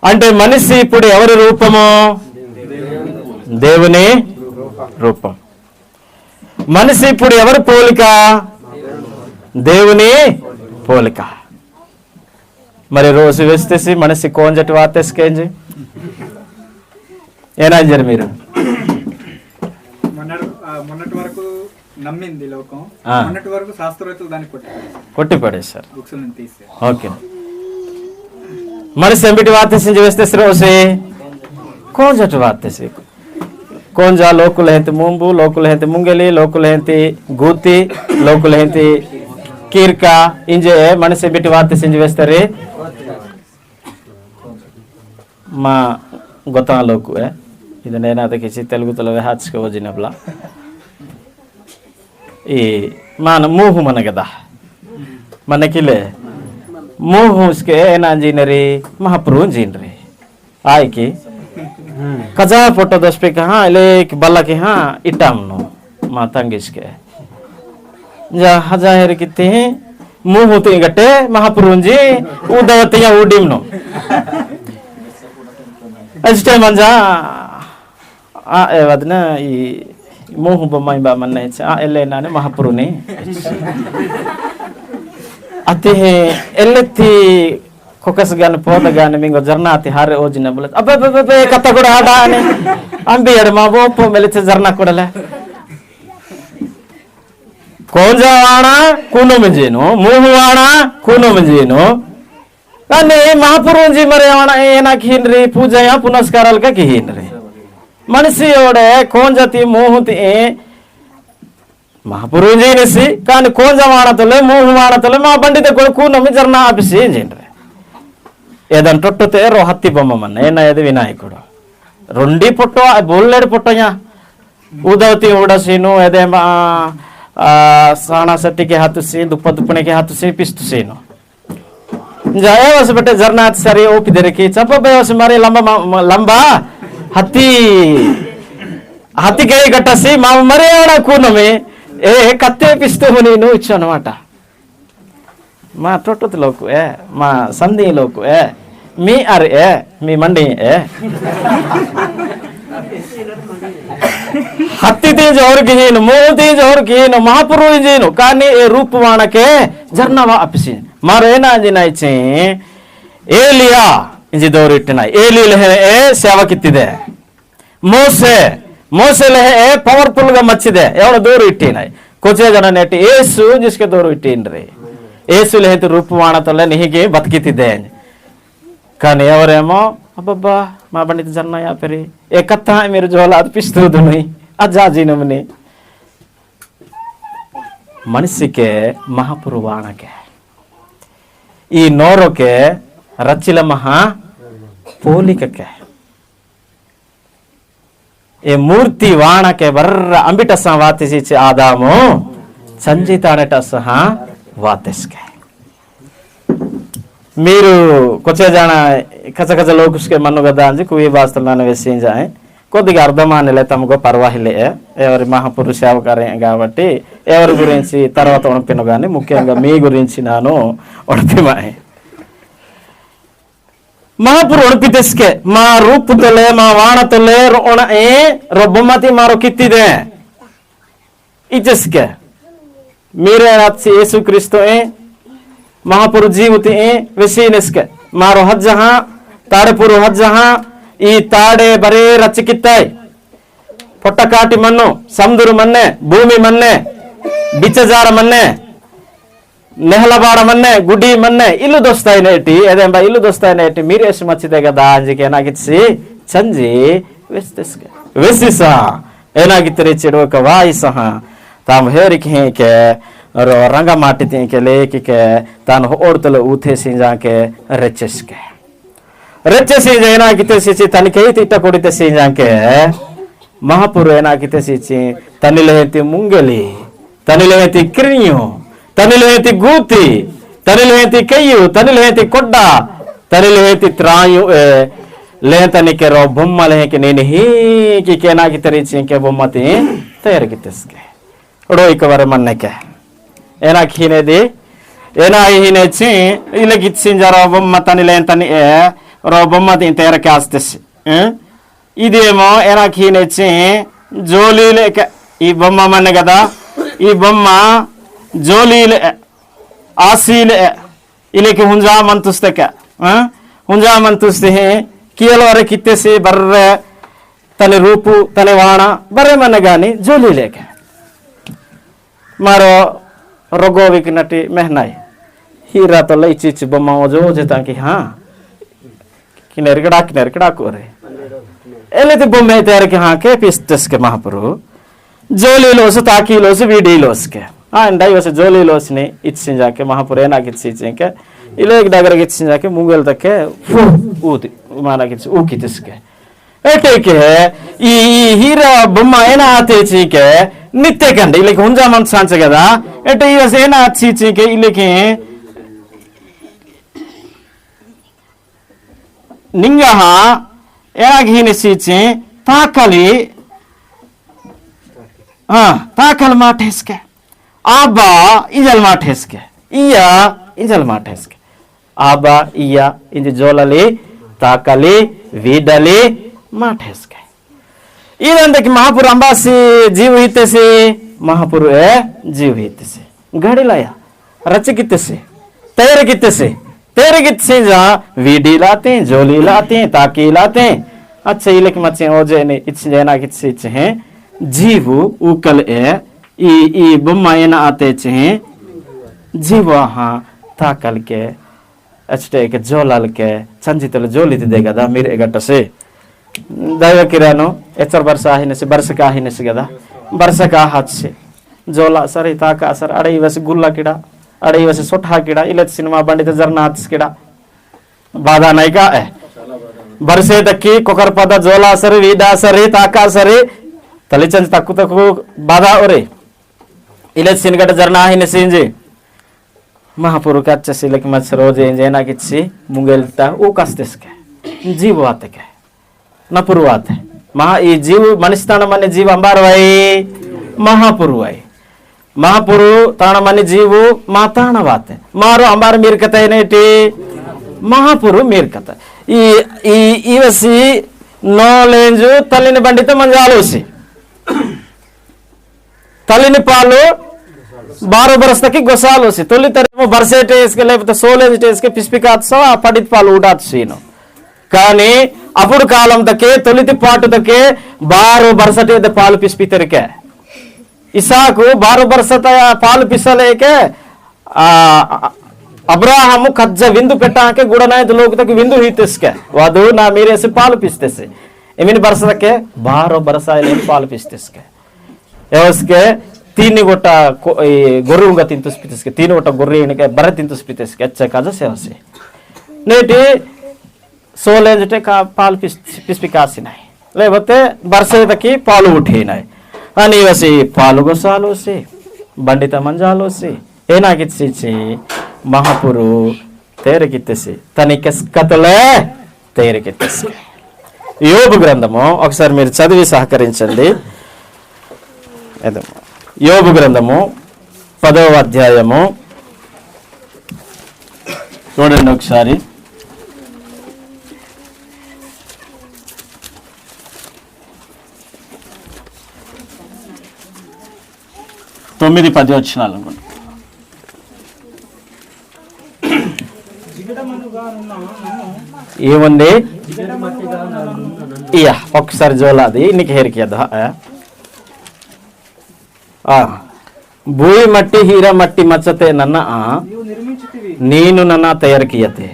అంటే మనిషి ఇప్పుడు ఎవరి రూపము? దేవుని రూపం. మనిషి ఇప్పుడు ఎవరి పోలిక? దేవుని పోలిక. మరి రోజు వేస్తేసి మనిషి కోంజటి వార్తేసుకేంజి ఏనాంజరు మీరు మొన్నటి వరకు నమ్మింది లోకం, మొన్నటి వరకు శాస్త్రవేత్తలు దాన్ని కొట్టిపడేశారు. ఓకే, మనిషి ఎంబిటి వార్తేసి వేస్తే రోజు కోంజటి వార్తేసి కోంజ లోకుల ಹೆಂತಿ ಮುಂಬು, ಲೋಕುಲ ಹೆಂತಿ ಮುಂಗೆಲಿ, ಲೋಕುಲ ಹೆಂತಿ ಗೂತಿ, ಲೋಕುಲ ಹೆಂತಿ ಕೀರ್ಕ ಇಂಜೆ ಮನಸ್ಸೆ ಬಿಟ್ಟು ವಾರ್ತೆ ಸಿಂಜಿ ವೇಸ್ತಾರೆ. మా గొతంలోకు ఇది నేను ಅದಕ್ಕೆ తెలుగులో ಹಾಚ್ಕೋಜಿನಬ್ಲ ఈ మన మూహు మన కదా మనకిలే मुंह उसके ना जीन रे महाप्रभु जीन रे आय की कजा फोटो दस पे कहा ले बल्ला के हाँ इटाम नो मातंगिस के जा हजार किते मुंह होते गटे महाप्रभु जी उदवतिया उडिम नो अजटे मंजा आ एवदना ई मुंह बमाई बा मन्ने आ एले नाने महाप्रभु ने अति एल्लेत्ती कोकस गान पोद गान मिंगो जरना अति हारे ओजिना बोले अबे बे बे कत्ता गुड़ा हाडा ने अंबी एड मा बोपो मेलिचे जरना कोडले कोंजा वाणा कुनो मंजेनो मुंह वाणा कुनो मंजेनो కానీ మహాపురుంజీ మరి ఏనాకి హిన్రి పూజ పునస్కారాలుగా హిన్రి మనిషి ఓడే కోంజతి మోహతి మహాపురుంజీ నిసి కానీ కోంజ వాణతలే మోహ వాణతలే మా బండితే కొడుకు నమ్మి జర్నా ఆపిసి ఏంటి ఏదన్ టొట్టతే రో హత్తి బొమ్మన్న ఏనది వినాయకుడు రెండి పొట్టో బోల్లేడు పొట్టయ్యా ఉదవతి ఉడసీను ఏదేమా సానా సట్టికి హత్తుసి దుప్ప దుప్పనికి హత్తుసి పిస్తుసీను जाए वस बटे जरनाथ सरी ओपी दे रखी चप बे वस मारे लंबा लंबा हत्ती हत्ती गई गट्टसी मा मरे आड़ा कून में ए कत्ते पिस्ते होनी नु इच्छो अनమాట మా టొట్టత లోకు ఏ మా సంధి లోకు ఏ మీ అర్ ఏ మీ మండి ఏ हत्ती तीज और कीन मोह तीज और कीन महापुरुष जीनु कानी ए रूपवाण के जरनवा अपसी मारो एना जिना इचे एलिया इंजी दौर इट्टना एली लहे ए सेवा कित्तिदे मोसे मोसे लहे ए पवर्फुल गा मच्चिदे एवड दौर इट्टिना कोचे जन नेटी येसु जिसके दौर इट्टिंड्रे येसु लहे रूपवाण तले निहिगे बतकितिदे కానీ ఎవరేమో అబ్బబ్బా మా బండిత జన్న యాపరి ఏ కత్తా మీరు జోలా అర్పిస్తూదుని అజాజీనముని మనిషికే మహాపురువాణకే ఈ నోరోకే రచ్చిల మహా పోలికకే ఏ మూర్తి వాణకే బర్ర అంబిటస వాతిసి ఆదాము సంజితానట సహా వాతెస్కే మీరు కొచ్చే జాన కచకచ లోకుస్కే మన్ను గదా అంజి కువి వాస్తలాన వేసి జాయ్ కొద్దిగా అర్థమానిలే తమకు పర్వాహిలే ఎవరి మహాపురుష సేవకార్య కాబట్టి ఎవరి గురించి తర్వాత ఉణపిను కానీ ముఖ్యంగా మీ గురించి నాను ఉణపిమాయి మహాపురు ఉణపితెస్కే మా రూపుతలే మా వాణతలే రుణ ఏ రొబ్బమతి మారో కిత్తిదే ఇచెస్కే మీరే యేసుక్రీస్తు ఏ महापुरु जीवती विशीनिस्के मारो हज जहां ताड़ेपुरु हज जहां ई ताड़े बरे रचिकित्ताय పొట్టకాటి మన్ను సముద్రు మన్నే భూమి మన్నే బిచ్చజార మన్నే నెహలబాడ మన్నే గుడి మన్నే ఇల్లు దొస్తాయినేటి ఏదేంబా ఇల్లు దొస్తాయినేటి మీరేసి మచ్చిదే కదా అంజికి ఏనాగిచ్చి చంజి వెస్తిస్కే వెసిసా ఏనాగిత్తరి చెడుక వాయిసహ తాము హేరికి హేకే रो रंगा माटी ती के लेके के तान ओडतल ऊथे सिंजा के रेचेस के रेचेस जेना किते सिची तन के तिट्टा कोडिते सिंजा के महापुर एना किते सिची तनिलेति मुंगली तनिलेति क्रियो तनिलेति गूती तनिलेति कयु तनिलेति कोड्डा तनिलेति त्रायु ले तनिके रो बొమ్మ लेके नेने ही की केना किते रिची के बొమ్మతి तयार कितेस के ओडो इकवर मन्ने के ఏనా ఖీనేది ఏనా హీనేచి ఇలా గిచ్చింజారో బొమ్మ తని లేంతని రో బొమ్మ తిని తేరకి ఆస్తేసి ఇదేమో ఏనా ఖీనేచి జోలీలే ఈ బొమ్మ మన్న కదా ఈ బొమ్మ జోలీలే ఆసీలే ఇలేకి హుంజా మంతుస్తక హుంజా మంతుస్తే కీలో వరకు కిత్తేసి బర్రె తన రూపు తన వాణ బర్రె మన్న గాని జోలీలేక మరో रोगोविक नटी मेहनाई हीरा तो लई चीच बम्मा जो जेता कि हां किनेरकड़ा कोरे एले ते बम्मे तेर के हां के पिस्टस के महापुरु जोली लोस ताकी लोस वीडी लोस के हां अंडाई वसे जोली लोस ने इच्छिन जाके महापुरे ना किछि के इले एक डगर किछि जाके मुंगल तक के ऊती माना किछि ऊ कितिस के एटे के ई हीरा बम्मा एना आते छि के नित्य कंडे इलेके हुंजा मन सांच गदा एटे इवसे एना अच्छी छि के इलेके నింగహ ఏగిని సీచి తాకలి తాకల్ మాటేస్కే ఆబా ఇజల్ మాటేస్కే ఇయ్యా ఇజల్ మాటేస్కే ఆబా ఇయ్యా ఇది జోలలి తాకలి వీడలి మాటేస్కే ఇదంతకి మహాపురు అంబాసి జీవ ಹಿತ್ತೆಸಿ ಮಹಾಪುರು ಜೀವ ಹಿತ್ತೆಸಿ ಗಡಿಲಾಯ ರಚಕಿತ್ತೆಸಿ ತಯಾರಕಿತ್ತೆಸಿ तैरगित्से जा वीडी लाते जोली लाते ताकी लाते अच्छा इलक मचे ओजे ने इच जेना कित्से छे जीवु उकल ई बम्मा एना आते छे जीवा हा ताकल के अचटे के जोलाल के संजितल जोली देगा दा मेरे गट्ट से दैव किरानो एचर वर्ष आहिने से वर्ष का आहिने से गदा वर्ष का हाथ से जोला सर ताका सर अड़ई वस गुल्ला किड़ा अड़ई वैसे सोठा कीड़ा इलत सिनेमा बंडित जरनाथ कीड़ा बाधा नहीं का है बरसे तक्की कोकर पद जोला सरे वीडा सरे ताका सरे तलिचंज तक्कु तक्कु बाधा ओरे इलत सिनगट जरना ही नसींजे महापुरु का अच्छा सिलक मत रोजे जेना किसी मुंगेलता ओ कस्तेस के जीव आते के न पुरुवाते महा ये जीव मनिस्तान मने जीव अंबार वाई महापुरु वाई महापुरु ताण मनी जीवु माताण वाते मारो अंबार मीर कथा नेटी महापुरु मीर कथा ई वसी नॉलेज तल्लिनि बंडित मंजालोसी तल्लिनि पालु 12 बरसकी गोसालोसी तोली तरेमो बरसेटेस के लेకపోతే సోలేజేస్ के పిస్పికాత్ సో పడిత్ పాలు ఉడాత్ సీను కానీ అప్పుడు కాలం తకే తొలితి పాటు తకే 12 బరసటే పాలు పిస్పితరికే ఇసాకు 12 బరసత పాలు పిసలేకే అబ్రాహము కజ్జ విందు పెట్టాకే గుడనాయత లోకతకి విందు హీతెస్కే వధు నా మీరేసి పాలు పిస్తేసే ఎమిని బరసతకే 12 బరసాయలేని పాలు పిస్తేస్కే ఎవస్కే तीन गोटा गोरुंगा तिंतुस पितेस्के तीन गोटा गोर्रेनिके बरे तिंतुस पितेस्के अच्छा काज सेवसे नेटी सोलेंजटे का पाल पिस्पिकासिनाय लेबते बरसेदकी पाలు उठेनाय अनि वसी पाలు गोसालोसे बंडित मंजालोसे ఏనాగిచ్చి మహాపురు తేరకిత్తేసి తనికెస్కతలే తేరకిత్తేసి యోబు గ్రంథము ఒకసారి మీరు చదివి సహకరించండి యోబు గ్రంథము 10వ అధ్యాయము చూడండి ఒకసారి తొమ్మిది 10 వచనాలు అనుకోండి ఏముంది ఇయా ఒకసారి జోలాది నీకు హేరికేదా భూమి మట్టి హీర మట్టి మచ్చతే నన్న నేను నన్న తయారుకియతే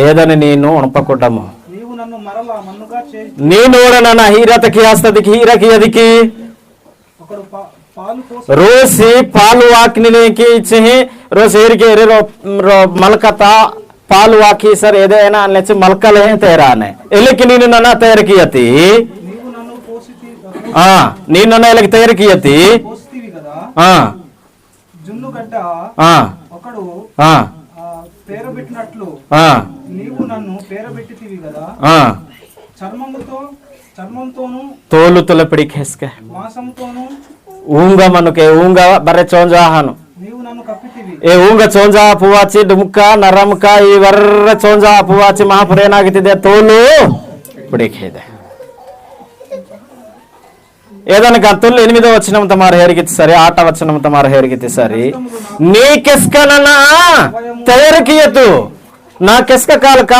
ఏదని నేను ఉణపకొట్టము నేను నన్న హీరతకి హస్తదికి హీరకి అదికి रोसी पालू वाकने की इच्छे रोज हेरिके मलकता पालू वाकी सर ఏదైనా అన్నచ్చు మల్కలే తేరానే ఎలికి నేను నన్న తయారుకియతి నేను నన్న ఎలికి తయారుకియతి జున్నుగడ్డ ఒకడు పేరబెట్టినట్లు నీవు నన్ను పేరబెట్టితివి కదా చర్మంతోను తోలుతుల పిడికేస్కే మాంసంతోను ऊंगा मनुके ऊंगा बरे चोंजाहनु ए ऊंगा चोंजा पुवाची डुमका नरमका ई वर्र चोंजा पुवाची महापुरेनागितिदे तोलु पिडिकेदे ఏదనక తొల్లు 8వ వచనం తమార హేరికితి సరే 8వ వచనం తమార హేరికితి సరే నీకెస్కననా తయారుకియతు నా ಕೆಸ್ಕ ಕಾಲಕ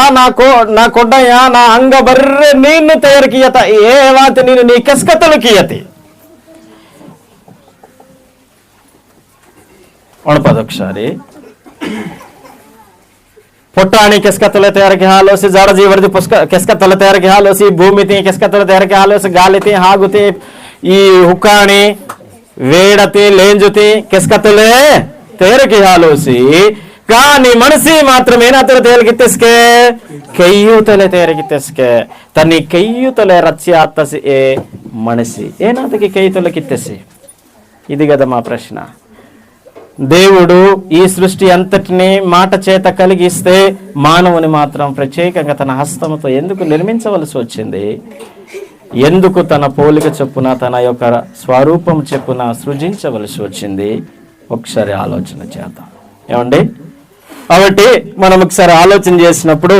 ನಾ ಕೊಡ್ಡಯ್ಯ ನಾ ಅಂಗ ಬರ್ರೆ ನೀನು ತಯಾರಿಕಿಯತ ಏ ವಾತ ನೀನು ನೀ ಕೆಸ್ಕ ತಲುಕಿಯತಿ ಒಣಪದಕ್ಷಾರಿ ಪೊಟ್ಟಾಣಿ ಕೆಸ್ಕ ತಲೆ ತಯಾರಿಕೆ ಹಾಲೋಸಿ ಜಾಡ ಜೀವರ್ದಿ ಪುಸ್ಕ ಕೆಸ್ಕ ತಲೆ ತಯಾರಿಕೆ ಹಾಲೋಸಿ ಭೂಮಿ ತಿ ಕೆಸ್ಕ ತಲೆ ತಯಾರಿಕೆ ಹಾಲೋಸಿ ಗಾಲಿ ತಿ ಹಾಗುತಿ ಈ ಹುಕ್ಕಾಣಿ వేడతి లేంజుతి ಕೆಸ್ಕ ತಲೆ ತಯಾರಿಕೆ ಹಾಲೋಸಿ కానీ మనిషి మాత్రమే ఏనాతల తేలికిత్తెస్కే కయ్యూతలే తేరికిత్తెస్కే తన్ని కయ్యూతలే రచ్చి ఆత్తసి ఏ మనిషి ఏనాతకి కయ్యూతలకిత్తెసి ఇది కదా మా ప్రశ్న దేవుడు ఈ సృష్టి అంతటిని మాట చేత కలిగిస్తే మానవుని మాత్రం ప్రత్యేకంగా తన హస్తముతో ఎందుకు నిర్మించవలసి వచ్చింది? ఎందుకు తన పోలిక చొప్పున తన యొక్క స్వరూపం చొప్పున సృజించవలసి వచ్చింది? ఒకసారి ఆలోచన చేద్దాం. ఏమండి? కాబట్టి మనం ఒకసారి ఆలోచన చేసినప్పుడు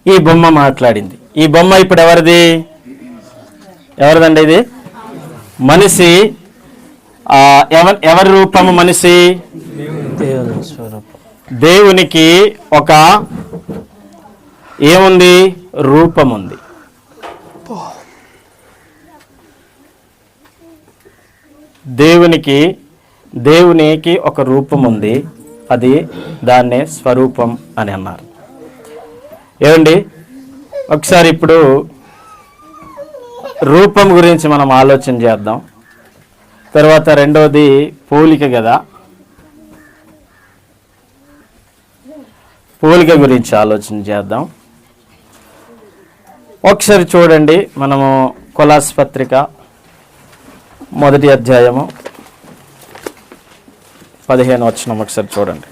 ఈ బొమ్మ మాట్లాడింది. ఈ బొమ్మ ఇప్పుడు ఎవరిదండి? ఇది మనిషి. ఎవరి రూపము మనిషి? దేవునికి ఒక ఏముంది? రూపం ఉంది. దేవునికి ఒక రూపం ఉంది. అది దాన్నే స్వరూపం అని అన్నారు. ఏమండి? ఒకసారి ఇప్పుడు రూపం గురించి మనం ఆలోచన చేద్దాం. తర్వాత రెండోది పోలిక కదా. పోలిక గురించి ఆలోచన చేద్దాం. ఒకసారి చూడండి, మనము కొలాసు పత్రిక 1వ అధ్యాయము 15వ వచనం ఒకసారి చూడండి.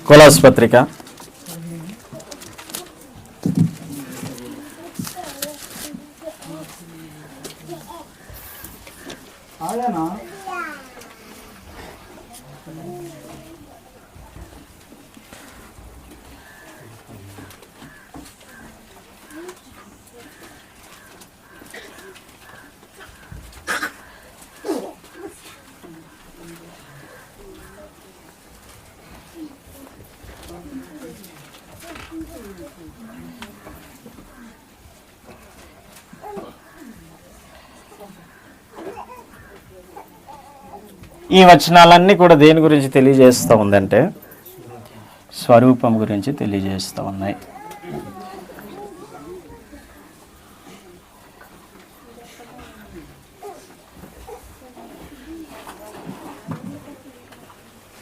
కొలాసు పత్రిక ఈ వచనాలన్నీ కూడా దేని గురించి తెలియజేస్తూ ఉందంటే స్వరూపం గురించి తెలియజేస్తూ ఉన్నాయి.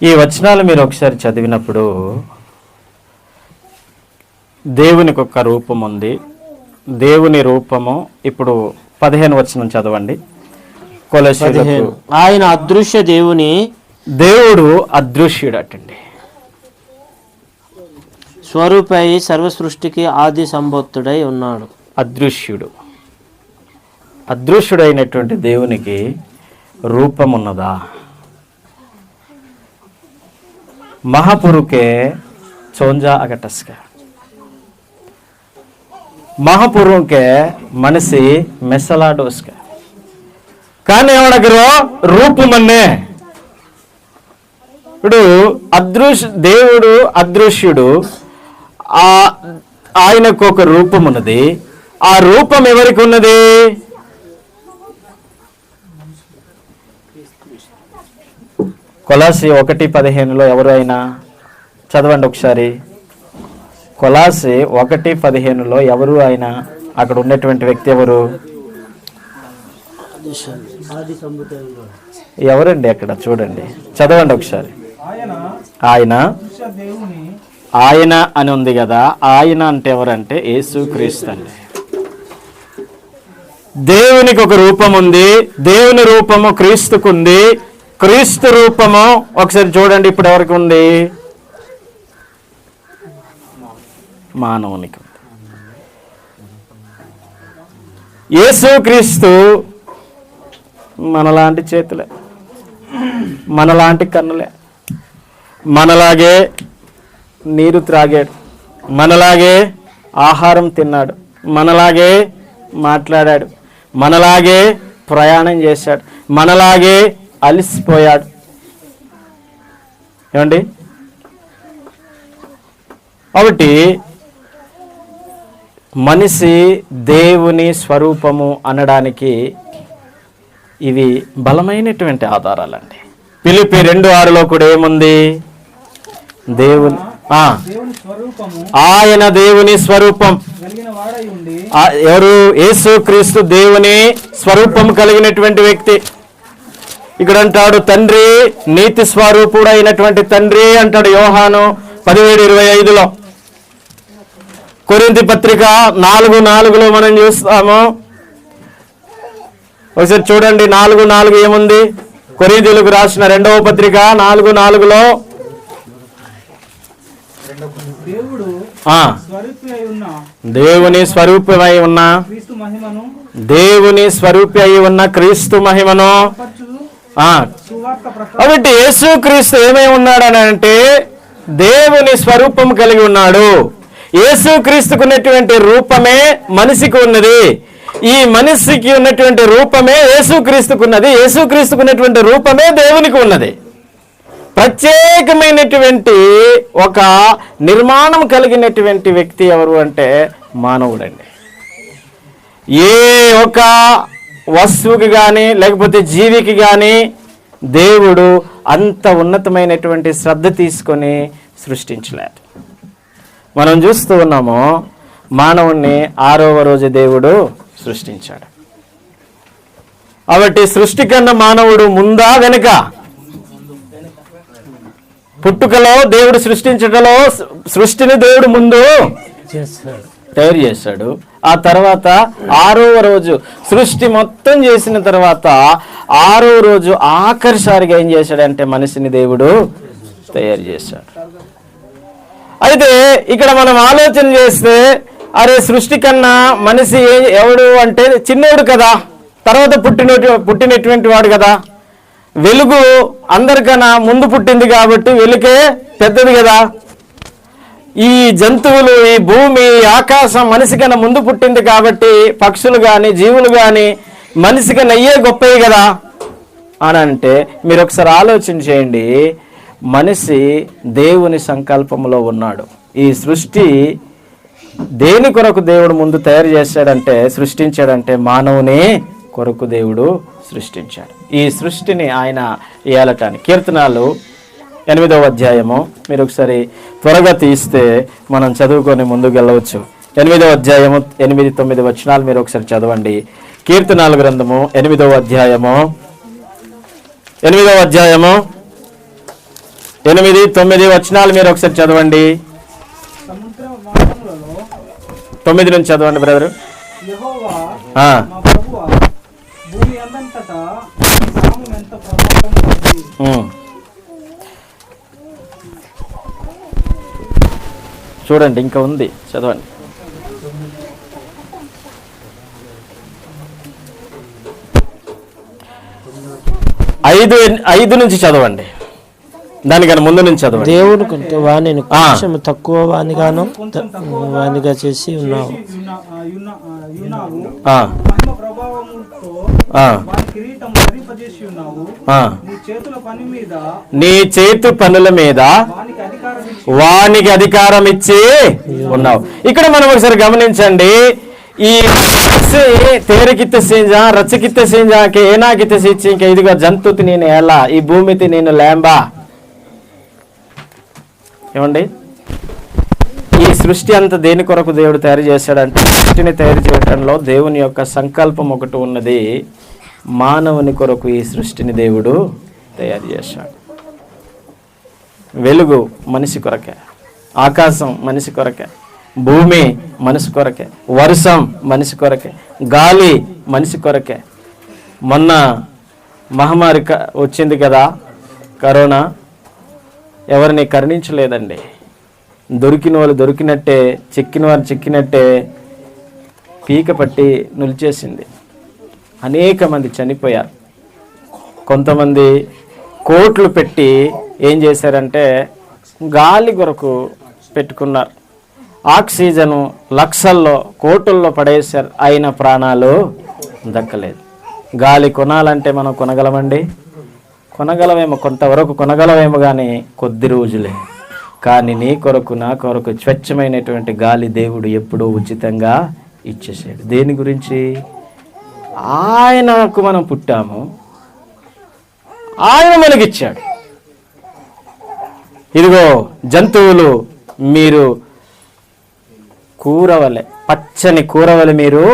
ఈ వచనాలు మీరు ఒకసారి చదివినప్పుడు దేవునికి ఒక రూపం ఉంది. దేవుని రూపము ఇప్పుడు 15వ వచనం చదవండి. ఆయన అదృశ్య దేవుడు అదృశ్యుడటండి. స్వరూపై సర్వ సృష్టికి ఆది సంభూతుడై ఉన్నాడు. అదృశ్యుడైనటువంటి దేవునికి రూపం ఉన్నదా? మహాపురుకే చోంజా అగటస్క మహాపురుకే మనిషి మెసలాడోస్క కానీ ఎవడగరో రూపమన్నే. ఇప్పుడు దేవుడు అదృశ్యుడు. ఆయనకు ఒక రూపం ఉన్నది. ఆ రూపం ఎవరికి ఉన్నది? కొలాసి 1:15 ఎవరు అయినా చదవండి ఒకసారి. కొలాసి 1:15 ఎవరు అయినా అక్కడ ఉన్నటువంటి వ్యక్తి ఎవరు? ఎవరండి అక్కడ? చూడండి, చదవండి ఒకసారి. ఆయన అని ఉంది కదా. ఆయన అంటే ఎవరంటే యేసుక్రీస్తు అండి. దేవునికి ఒక రూపం ఉంది. దేవుని రూపము క్రీస్తుకుంది. క్రీస్తు రూపము ఒకసారి చూడండి ఇప్పుడు ఎవరికి ఉంది? మానవునికి. యేసుక్రీస్తు మనలాంటి చేతులే, మనలాంటి కన్నులే, మనలాగే నీరు త్రాగాడు, మనలాగే ఆహారం తిన్నాడు, మనలాగే మాట్లాడాడు, మనలాగే ప్రయాణం చేశాడు, మనలాగే అలసిపోయాడు. ఏమండి? కాబట్టి మనిషి దేవుని స్వరూపము అనడానికి ఇవి బలమైనటువంటి ఆధారాలండి. ఫిలిప్పీ 2:6 కూడా ఏముంది? ఆయన దేవుని స్వరూపం. ఎవరు? యేసుక్రీస్తు దేవుని స్వరూపం కలిగినటువంటి వ్యక్తి. ఇక్కడ అంటాడు తండ్రి, నీతి స్వరూపుడు అయినటువంటి తండ్రి అంటాడు యోహాను 17:25 కొరింథీ పత్రిక 4:4 మనం చూస్తాము. ఒకసారి చూడండి 4:4 ఏముంది? కొరింథీయులకు రాసిన 2వ పత్రిక 4:4 దేవుని స్వరూపమై ఉన్న క్రీస్తు మహిమను కాబట్టి యేసుక్రీస్తు ఏమై ఉన్నాడని అంటే దేవుని స్వరూపం కలిగి ఉన్నాడు. యేసుక్రీస్తుకు ఉన్నటువంటి రూపమే మనిషికి ఉన్నది. ఈ మనిషికి ఉన్నటువంటి రూపమే యేసుక్రీస్తుకు ఉన్నది. యేసుక్రీస్తుకు ఉన్నటువంటి రూపమే దేవునికి ఉన్నది. ప్రత్యేకమైనటువంటి ఒక నిర్మాణం కలిగినటువంటి వ్యక్తి ఎవరు అంటే మానవుడండి. ఏ ఒక వస్తువుకి కానీ లేకపోతే జీవికి కానీ దేవుడు అంత ఉన్నతమైనటువంటి శ్రద్ధ తీసుకొని సృష్టించలేదు. మనం చూస్తూ ఉన్నాము, మానవుణ్ణి 6వ రోజు దేవుడు సృష్టించాడు. కాబట్టి సృష్టి కన్నా మానవుడు ముందా వెనుక? పుట్టుకలో దేవుడు సృష్టించడంలో సృష్టిని దేవుడు ముందు తయారు చేశాడు. ఆ తర్వాత 6వ రోజు సృష్టి మొత్తం చేసిన తర్వాత 6వ రోజు ఆఖరిసారిగా ఏం చేశాడంటే మనిషిని దేవుడు తయారు చేశాడు. అయితే ఇక్కడ మనం ఆలోచన చేస్తే, అరే సృష్టి కన్నా మనిషి ఎవడు అంటే చిన్నోడు కదా, తర్వాత పుట్టినటువంటి వాడు కదా. వెలుగు అందరికన్నా ముందు పుట్టింది కాబట్టి వెలుగే పెద్దది కదా. ఈ జంతువులు, ఈ భూమి, ఆకాశం మనిషి కన్నా ముందు పుట్టింది కాబట్టి పక్షులు కానీ జీవులు కానీ మనిషి కన్నా అయ్యే గొప్పవి కదా అని అంటే, మీరు ఒకసారి ఆలోచన చేయండి. మనిషి దేవుని సంకల్పంలో ఉన్నాడు. ఈ సృష్టి దేని కొరకు దేవుడు ముందు తయారు చేశాడంటే, సృష్టించాడంటే మానవుని కొరకు దేవుడు సృష్టించాడు. ఈ సృష్టిని ఆయన ఏలటానికి కీర్తనలు 8వ అధ్యాయము మీరు ఒకసారి త్వరగా తీస్తే మనం చదువుకొని ముందుకు వెళ్ళవచ్చు. 8వ అధ్యాయము 8-9 వచనాలు మీరు ఒకసారి చదవండి. కీర్తనల గ్రంథము 8వ అధ్యాయము 8-9 వచనాలు మీరు ఒకసారి చదవండి. 9 నుంచి చదవండి బ్రదరు. చూడండి, ఇంకా ఉంది, చదవండి. ఐదు నుంచి చదవండి, దానికన్నా ముందు నుంచి చదవండి. దేవుడు కంటే వాణిని కొంచెం తక్కువ వానిగా చేసి ఉన్నావు. నీ చేతు పనుల మీద వానికి అధికారం ఇచ్చి ఉన్నావు. ఇక్కడ మనం ఒకసారి గమనించండి. ఈ తేరకిత్త సింజ రచ్చకిత్త సింజాకి ఏనాకిత్త సిచ్చి ఇంకా ఇదిగా జంతుతి నేను ఎలా ఈ భూమితి నేను లేంబా. ఏమండి, ఈ సృష్టి అంతా దేని కొరకు దేవుడు తయారు చేశాడంటే, సృష్టిని తయారు చేయడంలో దేవుని యొక్క సంకల్పం ఒకటి ఉన్నది. మానవుని కొరకు ఈ సృష్టిని దేవుడు తయారు చేశాడు. వెలుగు మనిషి కొరకే, ఆకాశం మనిషి కొరకే, భూమి మనిషి కొరకే, వర్షం మనిషి కొరకే, గాలి మనిషి కొరకే. మొన్న మహమ్మారి వచ్చింది కదా, కరోనా, ఎవరిని కరుణించలేదండి. దొరికిన వాళ్ళు దొరికినట్టే, చిక్కిన వారు చిక్కినట్టే పీక పట్టి నిలిచేసింది. అనేక మంది చనిపోయారు. కొంతమంది కోట్లు పెట్టి ఏం చేశారంటే గాలి కొరకు పెట్టుకున్నారు. ఆక్సిజను లక్షల్లో కోట్లలో పడేశారు, అయిన ప్రాణాలు దక్కలేదు. గాలి కొనాలంటే మనం కొనగలమండి? కొనగలమేమో, కొంతవరకు కొనగలమేమో, కానీ కొద్ది రోజులే. కానీ నీ కొరకు నా కొరకు స్వచ్ఛమైనటువంటి గాలి దేవుడు ఎప్పుడూ ఉచితంగా ఇచ్చేసాడు. దేని గురించి? ఆయనకు మనం పుట్టాము, ఆయన మనకిచ్చాడు. ఇదిగో జంతువులు, మీరు కూరవలె, పచ్చని కూరవలె మీరు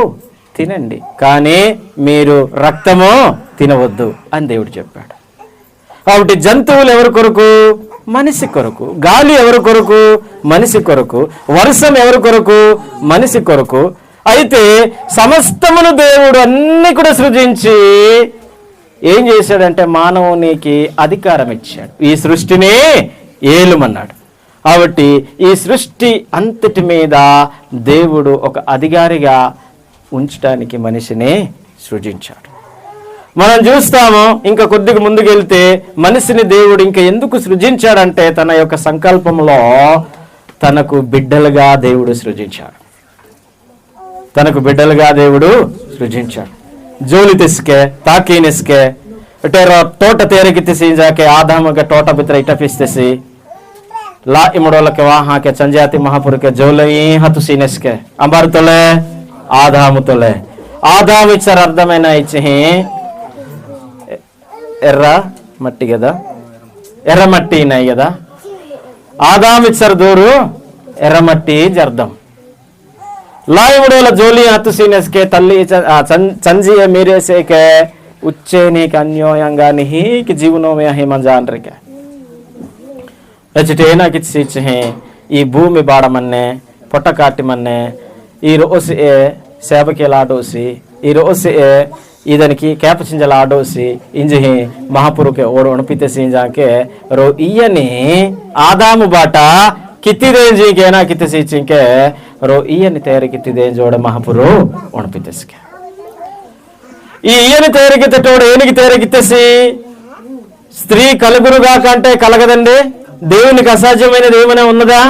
తినండి, కానీ మీరు రక్తము తినవద్దు అని దేవుడు చెప్పాడు. కాబట్టి జంతువులు ఎవరి కొరకు? మనిషి కొరకు. గాలి ఎవరి కొరకు? మనిషి కొరకు. వర్షం ఎవరి కొరకు? మనిషి కొరకు. అయితే సమస్తమును దేవుడు అన్ని కూడా సృజించి ఏం చేశాడంటే మానవునికి అధికారం ఇచ్చాడు, ఈ సృష్టిని ఏలుమన్నాడు. కాబట్టి ఈ సృష్టి అంతటి మీద దేవుడు ఒక అధికారిగా ఉంచడానికి మనిషిని సృజించాడు. మనం చూస్తాము ఇంకా కొద్దిగా ముందుకెళ్తే మనిషిని దేవుడు ఇంకా ఎందుకు సృజించాడంటే తన యొక్క సంకల్పంలో తనకు బిడ్డలుగా దేవుడు సృజించాడు. తనకు బిడ్డలుగా దేవుడు సృజించాడు. జోలి ತಿಸ್ಕೆ ತಾಕೀನಿಸ್ಕೆ ಟೇರೋ ತೋಟ ತೇರಿಗಿತ್ತಿಸಿ ಜಾಕೆ ಆದಾಮಗೆ ತೋಟ ಬಿತ್ರ ಇಟಪಿಸ್ತಿಸಿ ಲಾ ಇಮಡೋಲಕ್ಕೆ ವಾಹಾಕೆ ಸಂಜಾತಿ ಮಹಾಪುರಕ್ಕೆ ಜೋಲೈ ಹತ್ತು ಸೀನೆಸ್ಕೆ ಅಂಬಾರು ತೊಲೆ ఆదాము తొలే. ఆదాము ఇచ్చారు అర్థమైన ఇచ్చి ఎర్ర మట్టి కదా, ఎర్ర మట్టి ఉన్నాయి కదా. ఆదాము ఇచ్చారు దూరు ఎర్రమట్టి జర్దం. లాయముడోల జోలి హత్తు సీనెస్కే తల్లి చంజియ మీరేసేకే ఉచ్చే నీకు అన్యోయంగా నిహీకి జీవనోమే హిమంజాన్రికే రచిటేనా కిచ్చి ఈ భూమి బాడమన్నే పొట్ట కాటిమన్నే ఈ రోజు సేపకి లాడోసి ఈ రోజు ఇదనికి కేపచింజల ఆడోసి ఇంజి మహాపురుకే ఓడు ఒణపితే జాకే రో ఇయని ఆదాము బాట కిత్తి దేంజికేనా కిత్తి సీచింకే రో ఇయని తేరి కిత్తి దేంజోడ మహాపురు ఒణపితేస్కే ఈ ఇయని తేరికిత్తోడు ఏనికి తేరికిత్తేసి స్త్రీ కలుగురుగా కంటే కలగదండి. దేవునికి అసాధ్యమైనది ఏమైనా ఉన్నదా?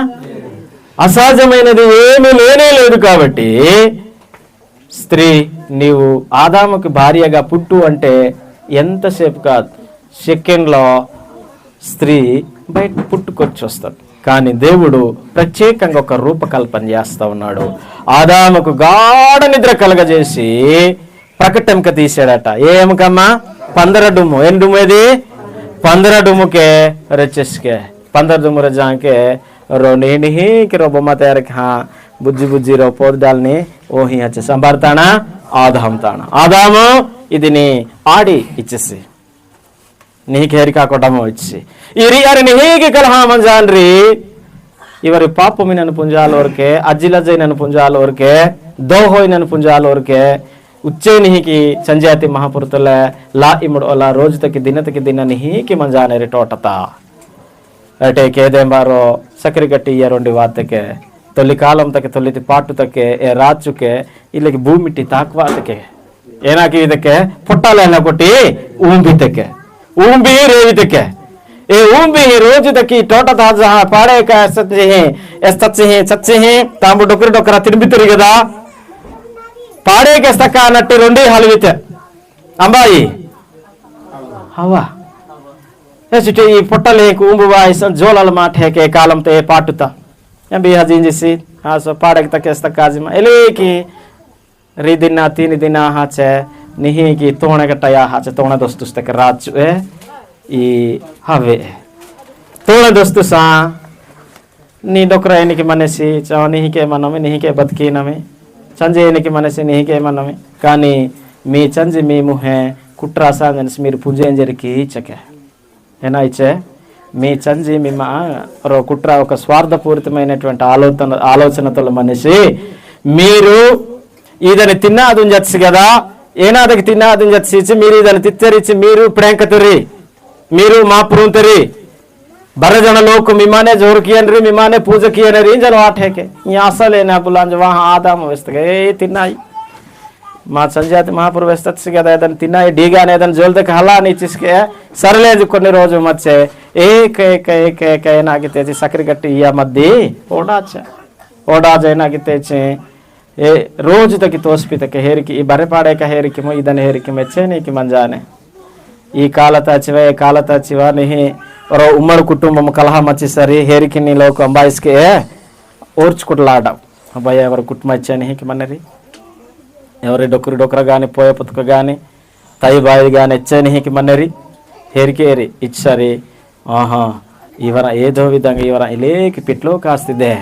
అసాధ్యమైనది ఏమీ లేనే లేదు. కాబట్టి స్త్రీ నీవు ఆదాముకి భార్యగా పుట్టు అంటే ఎంతసేపు కాదు, సెకండ్లో స్త్రీ బయట పుట్టుకొచ్చి వస్తాడు. కానీ దేవుడు ప్రత్యేకంగా ఒక రూపకల్పన చేస్తా ఉన్నాడు. ఆదాముకు గాఢ నిద్ర కలగజేసి ప్రకటంక తీసాడట. ఏ ఎముకమ్మా? 15 డుమ్ము. ఏం డుమ్ము ఇది? 15 డుమ్ముకే రచ్చేసుకే 15 డుమ్ము రజాకే रो नहीं कि रो बम्मा तैयार हाँ बुज्जी बुज्जी रो पोद डालनी ओ ही अच्छे संभारताना आदाम ताना आदाम इदिनी आड़ी इच्छेसी नहीं खेरी का कोटमो इच्छे इरी अरे नहीं कि कल हाँ मंजान री इवरी पापु मिनन पुंजाल और के अजिलजे नन पुंजाल और के दो होई नन पुंजाल और के उच्चे नहीं कि संजाति महापुरुतले ला इमुड़ ओला रोज तक दिन नहीं कि मंजाने रे टोटता अटे केदेंबारो सकरी गट्टी इयरोंडी वातके तोली कालम तके तोलिति पाटु तके ए राचुके इल्लेकी भूमिट्टी ताक्वातके ಏನಾಕಿ ಇದಕ್ಕೆ ಪೊಟ್ಟಾಲೆಲ್ಲ ಕೊಟ್ಟಿ ಊಂಬಿತಕ್ಕೆ ಊಂಬಿ ರೇವಿತಕ್ಕೆ ए ऊंबी रोज तकी टोटा ताजा पाड़े का सच्चे हैं तांबु डोकरा तिरबितरी कदा पाड़े के स्तका नट्टी रोंडी हलविते अंबाई हवा ఈ పొట్టలే కుంబు వాయిస్ జోలాల మాటేకే కాలంతో పాటుతా ఎంబి హజింజిసి సో పాడకి తకేస్త కాజిమ ఎలేకి రీదిన తీని దిన హాచే నిహికి తోణగటయా హాచే తోణ దోస్తుస్తక రాచు ఈ హవే తోణ దోస్తుసా నీ డొక్రాయనికి మనసి చవ నిహికే బతికినమే చంజేయనికి మనసి నిహికే మనమే కానీ మీ చంజి మీ ముహే కుట్రాసా అనేసి మీరు పూజేంజరికి చకే ఏనా ఇచ్చే మీ చంజి మీ కుట్ర ఒక స్వార్థపూరితమైనటువంటి ఆలోచనతో మనిషి మీరు ఇదని తిన్నాదని చచ్చి కదా ఏనాదకి తిన్నాదని చచ్చి మీరు ఇదని తిత్తరిచి మీరు ప్రేంకతురి మీరు మా పురుంతరి బరజన లోకు మిమానే జోరుకియనరి మిమానే పూజకియనరి జన వాటేకే ఈ అసలేనా బులాంజ వహా ఆదామ వేస్తగా ఏ తిన్నాయి మా సంజాతి మహాపురు వేస్తచ్చు కదా ఏదైనా తిన్నాయి డీగానే ఏదైనా జోలిదకి హలా అని ఇచ్చికే సరలేదు కొన్ని రోజు మచ్చే ఏక ఏనాగితే సకరి గట్టి ఇయ్య మధ్య ఓడాచ ఏనాగితే ఏ రోజు తకి తోసిపితకి హేరికి ఈ బరెపాడేక హేరికిమో ఇదని హేరికి మెచ్చే నీకు మంజానే ఈ కాలత చివ నిహి ఉమ్మడి కుటుంబం కలహ మచ్చేసరి హేరికి నీలోకి అంబాయిస్కే ఓర్చుకుట్లాడావు అబ్బాయి ఎవరు కుటుంబం ఇచ్చా నీకి మన్నరి ఎవరి డొక్కర కానీ పోయే పుతక కానీ తై బాయి కానీ ఎచ్చనిహికి మన్నరి హెరికేరి ఇచ్చరి ఆహా ಇವರ ఏదో విధంగా ಇವರ ఇలేకి పిట్లో కాస్తిదే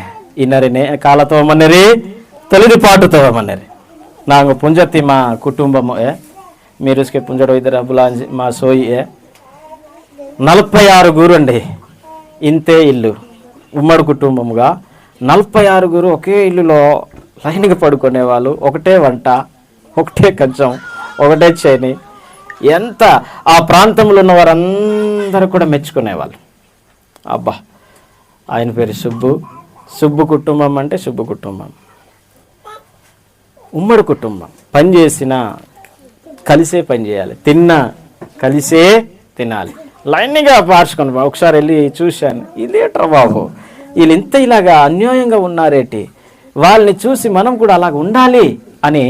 ఇన్నరినే కాలతో మన్నరి తొలిది పాటుతో మన్నరి నాకు పుంజతి మా కుటుంబము మీరుస్కే పుంజడో ఇద్దరు బులాంజి మా సోయి 46 అండి, ఇంతే ఇల్లు, ఉమ్మడి కుటుంబముగా 46 ఒకే ఇల్లులో లైన్గా పడుకునేవాళ్ళు. ఒకటే వంట, ఒకటే కంచం, ఒకటే చేని. ఎంత ఆ ప్రాంతంలో ఉన్న వారందరూ కూడా మెచ్చుకునేవాళ్ళు. అబ్బా, ఆయన పేరు సుబ్బు కుటుంబం అంటే సుబ్బు కుటుంబం, ఉమ్మడి కుటుంబం. పని చేసినా కలిసే పని చేయాలి, తిన్నా కలిసే తినాలి, లైన్గా పార్చుకొని. ఒకసారి వెళ్ళి చూశాను, ఇదేట్రా బాబు, వీళ్ళు ఇంత ఇలాగా అన్యాయంగా ఉన్నారేటి, వాళ్ళని చూసి మనం కూడా అలాగ ఉండాలి అని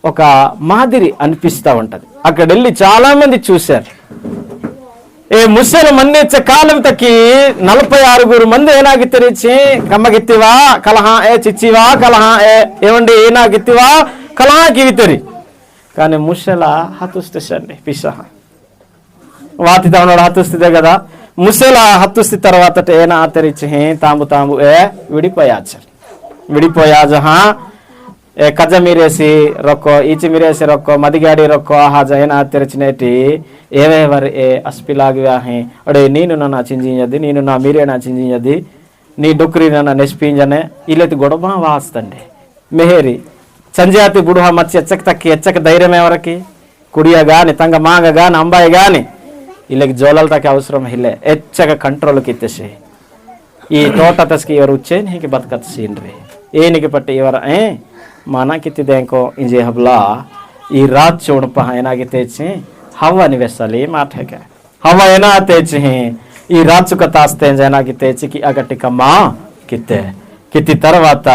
ఒక మాదిరి అనిపిస్తూ ఉంటుంది. అక్కడ వెళ్ళి చాలామంది చూశారు. ఏ ಮುಸ್ಸಲ ಮಂದಿಚ್ಚ ಕಾಲಂ ತಕ್ಕಿ 46 ಮಂದಿ ಏನಾಗಿತ್ತರಿಚಿ ಕಮ್ಮಗಿತ್ತಿವಾ ಕಲಹ ఏ చిచ్చివా కలహ ఏమండి ఏనాగిత్తివా కలహ కివితరి. కానీ ముసల హతుస్తేసండి పిసహ వాతితో ఉన్నాడు, హతుస్థితే కదా. ముసల హతుస్థి తర్వాత ఏనా తెరిచి తాంబు విడిపోయాజ కజ మీరేసి రొక్కో ఈచి మీరేసి రొక్కో మదిగాడి రొక్కో హాజ ఏనా తెరిచినేటి ఏవేవరు ఏ అస్పిలాగివాహి అడే నేను నన్ను చింజించద్ది, నేను నా మీరే నా చింజించద్ది, నీ డొక్కరి నన్ను నెసిపించనే ఇల్లెత్తి గొడవ వాస్తండి. మెహేరి సంజాతి బుడుహ మచ్చి ఎచ్చక ధైర్యం ఎవరికి, కుడియ గాని తంగ మాంగ గాని అంబాయి గాని వీళ్ళకి జోలల తగ్గ అవసరం ఇల్లే ఎచ్చక కంట్రోల్కి ఇచ్చేసి ఈ తోట తస్కి ఎవరు వచ్చే నీకు బతకత్ సీన్ರಿ ఏనికి పట్టి ఎవరు మనకిತ್ತಿదేంకో ఇంజే హబ్లా ఈ రాತ್ చూడప ఏನಾಗಿತ್ತೇಚಿ ಹವ್ವ ನಿವೆಸಲಿ ಮಾಠೆಗೆ ಹವ್ವ ಏನಾತೇಚಿ ఈ రాత్సుక తాస్తే ఏನಾಗಿತ್ತೇಚಿ కి అగటికమ్మ కిత్తి తర్వాత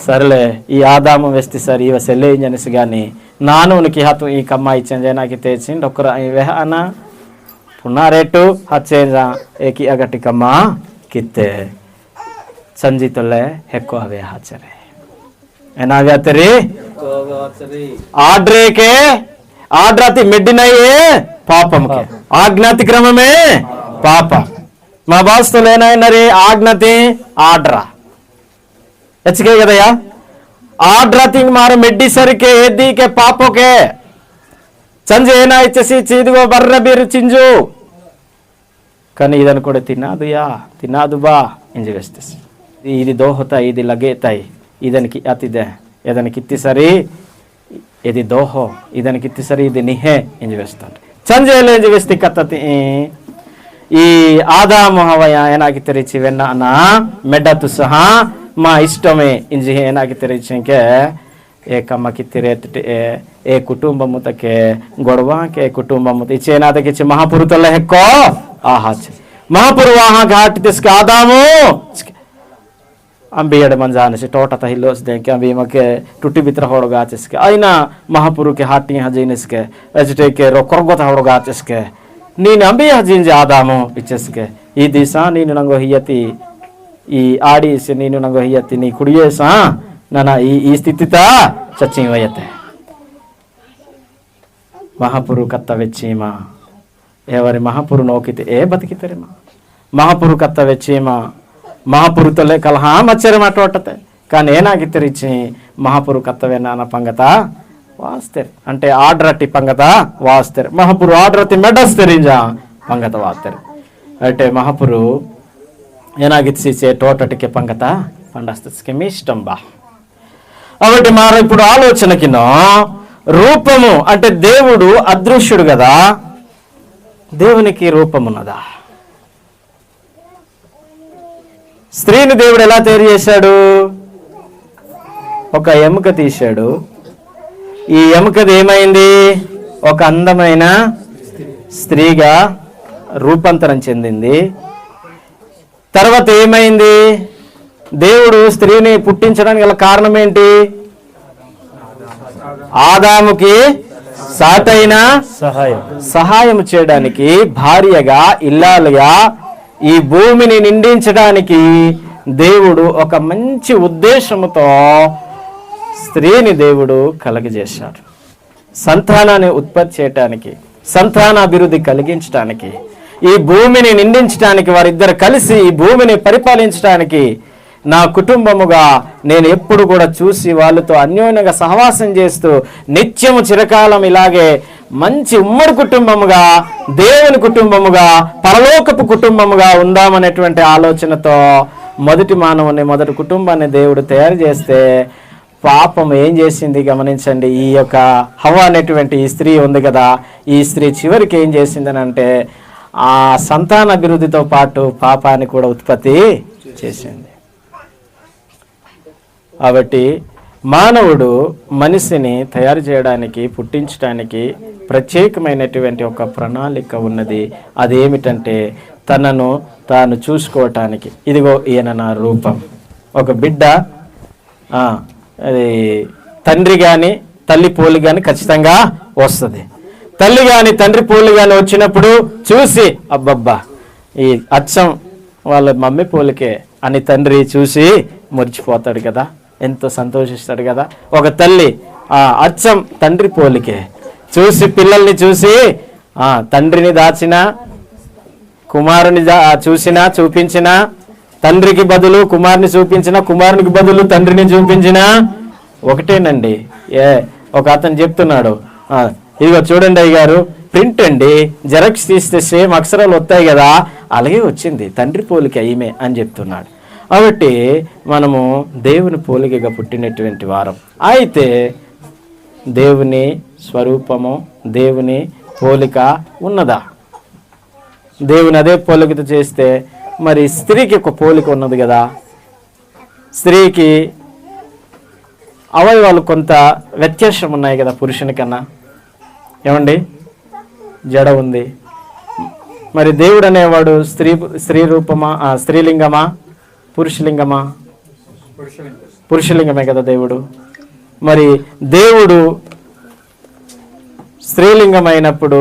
సరేలే ఈ ఆదాము వెస్తి సరి ఇవ సెల్లే ఇంజనిసి గాని ನಾನು ಉನಕಿ ಹತ್ತು ಈ ಕಮ್ಮ ಇಚ್ಚೆಂಜ ಏನಾಗಿತ್ತೇಚಿ ಡೊಕ್ಕರ ಇವೆ ಅನ ಪುನಾರೇಟು ಹಚ್ಚೇಂಜ ಏಕಿ ಅಗಟಿಕಮ್ಮ ಕಿತ್ತೆ ಸಂಜಿತೊಲ್ಲೆ ಹೆಕ್ಕೋ ಅವೇ ಹಾಚರೆ ಏನಾಗತ್ತರಿ ఆడ్రేకే ఆడ్రాతి మెడ్డినయే పాపంకే ఆజ్ఞాతి క్రమమే పాప మా భాషలో ఏనాయనరి ఆజ్ఞాతి ఆడ్రా ಹೆಚ್ಚಿಗೆ ಕದಯ್ಯ ಆಡ್ರಾತಿ ಮಾರ ಮೆಡ್ಡಿ ಸರಿಕೆ ಎದ್ದಿಕೆ ಪಾಪೋಕೆ ಸಂಜೆ ಏನಾಯ್ತಸಿ ಚೀದುಗೋ ಬರ್ರ ಬೀರು చింజు కానీ ಇದನ್ನು ಕೂಡ తినాదు బా ఇంజి వేస్తేసి ఇది దోహతాయి ఇది లగేతాయి ಇದనికి అతిదే ఏదనికి ఇత్తి సరి ఇది దోహో ಇದనికి ఇత్తి సరి ఇది నిహే ఇంజి వేస్తాడు. సంజೆಯಲ್ಲಿ ఇంజి వేస్తే కత్తతి ఈ ఆదాము హవయ ఏనాకి తెరిచి వెన్న అన్న మెడ్డతు సహా మా ఇష్టమే ఇంజి ఏనాకి తెరిచింకే ఏకమ్మకి తిరేటే ఏ కుటుంబముతకే గొడవకే కుటుంబముత ఇచ్చేనాదకిచ్చి మహాపురుతల్ల హెక్కో ఆహాచి మహాపురు వాహా ఘాట్ తిస్క ఆదాము अंबियड मंजाने टोटा हिलोस देंके अभी मके टुट्टी बितर होड़गा चिसके आइना महापुरु के हाटी हजीनिसके एजटे के रोकोरगोता होड़गा चिसके नीन अंबी हजीन जे आदामो इचसके ई दिशा नीनु नंगो हियति ई आड़ी से नीनु नंगो हियति नी कुड़िये सा नना ई स्थितिता चच्ची वयते महापुरु कत्त वेच्चीमा एवरी महापुरु नोकिते ए बतिकितरे मा महापुरु कत्త వెచ్చేమా మహాపురుతలే కలహ మచ్చరి మాటోటతే కానీ ఏనాగిత్తరిచి మహాపురు కత్తవేనా పంగత వాస్తేరు అంటే ఆడ్రట్టి పంగత వాస్తేరు మహాపురు ఆడ్రట్టి మెడస్తేరింజా పంగత వాస్తేరు అంటే మహాపురు ఏనాగిచ్చిచే తోటటికి పంగత పండస్తకి మీ ఇష్టం బా. కాబట్టి మరి ఇప్పుడు ఆలోచనకిన రూపము అంటే దేవుడు అదృశ్యుడు కదా, దేవునికి రూపం ఉన్నదా? స్త్రీని దేవుడు ఎలా తయారు చేశాడు? ఒక ఎముక తీశాడు. ఈ ఎముకది ఏమైంది? ఒక అందమైన స్త్రీగా రూపాంతరం చెందింది. తర్వాత ఏమైంది? దేవుడు స్త్రీని పుట్టించడానికి గల కారణం ఏంటి? ఆదాముకి సాటైన సహాయం చేయడానికి, భార్యగా ఇల్లాలుగా ఈ భూమిని నిండించడానికి దేవుడు ఒక మంచి ఉద్దేశముతో స్త్రీని దేవుడు కలగజేశాడు. సంతానాన్ని ఉత్పత్తి చేయటానికి, సంతానాభివృద్ధి కలిగించడానికి, ఈ భూమిని నిండించడానికి, వారిద్దరు కలిసి ఈ భూమిని పరిపాలించడానికి, నా కుటుంబముగా నేను ఎప్పుడు కూడా చూసి వాళ్ళతో అన్యోన్యంగా సహవాసం చేస్తూ నిత్యము చిరకాలం ఇలాగే మంచి ఉమ్మడి కుటుంబముగా, దేవుని కుటుంబముగా, పరలోకపు కుటుంబముగా ఉందామనేటువంటి ఆలోచనతో మొదటి మానవుని, మొదటి కుటుంబాన్ని దేవుడు తయారు చేస్తే పాపం ఏం చేసింది గమనించండి. ఈ యొక్క హవ్వ అనేటువంటి ఈ స్త్రీ ఉంది కదా, ఈ స్త్రీ చివరికి ఏం చేసిందని అంటే ఆ సంతాన అభివృద్ధితో పాటు పాపాన్ని కూడా ఉత్పత్తి చేసింది. కాబట్టి మానవుడు మనిషిని తయారు చేయడానికి, పుట్టించడానికి ప్రత్యేకమైనటువంటి ఒక ప్రణాళిక ఉన్నది. అదేమిటంటే తనను తాను చూసుకోవటానికి. ఇదిగో ఈయన నా రూపం. ఒక బిడ్డ అది తండ్రి కానీ తల్లి పోలి కానీ ఖచ్చితంగా వస్తుంది. తల్లి కానీ తండ్రి పోలి కానీ వచ్చినప్పుడు చూసి అబ్బబ్బా ఈ అచ్చం వాళ్ళ మమ్మీ పోలికే అని తండ్రి చూసి మురిచిపోతాడు కదా, ఎంతో సంతోషిస్తాడు కదా. ఒక తల్లి అచ్చం తండ్రి పోలికే చూసి పిల్లల్ని చూసి తండ్రిని దాచిన, కుమారుని చూసినా చూపించినా, తండ్రికి బదులు కుమారుని చూపించిన, కుమారునికి బదులు తండ్రిని చూపించిన ఒకటేనండి. ఒక అతను చెప్తున్నాడు, ఇదిగో చూడండి అయ్యగారు, ప్రింట్ అండి, జెరాక్స్ తీస్తే సేమ్ అక్షరాలు వస్తాయి కదా, అలాగే వచ్చింది, తండ్రి పోలిక ఈమె అని చెప్తున్నాడు. కాబట్టి మనము దేవుని పోలికగా పుట్టినటువంటి వారం. అయితే దేవుని స్వరూపము, దేవుని పోలిక ఉన్నదా? దేవుని అదే పోలికతో చేస్తే మరి స్త్రీకి ఒక పోలిక ఉన్నది కదా. స్త్రీకి అవయవాలు కొంత వ్యత్యాసం ఉన్నాయి కదా పురుషుని కన్నా. ఏమండి, జడ ఉంది. మరి దేవుడు అనేవాడు స్త్రీ రూపమా, స్త్రీలింగమా, పురుషలింగమా? పురుషలింగమే కదా దేవుడు. మరి దేవుడు స్త్రీలింగమైనప్పుడు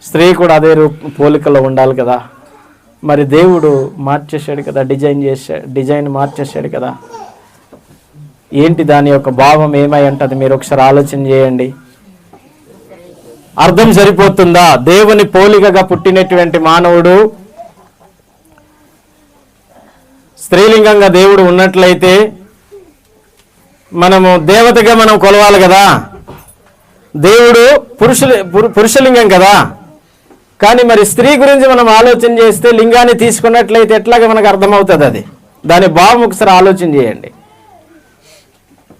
స్త్రీ కూడా అదే పోలికలో ఉండాలి కదా. మరి దేవుడు మార్చేశాడు కదా, డిజైన్ మార్చేశాడు కదా. ఏంటి దాని యొక్క భావం ఏమై ఉంటుంది? మీరు ఒకసారి ఆలోచన చేయండి. అర్థం సరిపోతుందా? దేవుని పోలికగా పుట్టినటువంటి మానవుడు స్త్రీలింగంగా దేవుడు ఉన్నట్లయితే మనము దేవతగా మనం కొలవాలి కదా. దేవుడు పురుషలింగం కదా. కానీ మరి స్త్రీ గురించి మనం ఆలోచన చేస్తే లింగాన్ని తీసుకున్నట్లయితే ఎట్లాగా మనకు అర్థమవుతుంది అది? దాని భావం ఒకసారి ఆలోచన చేయండి.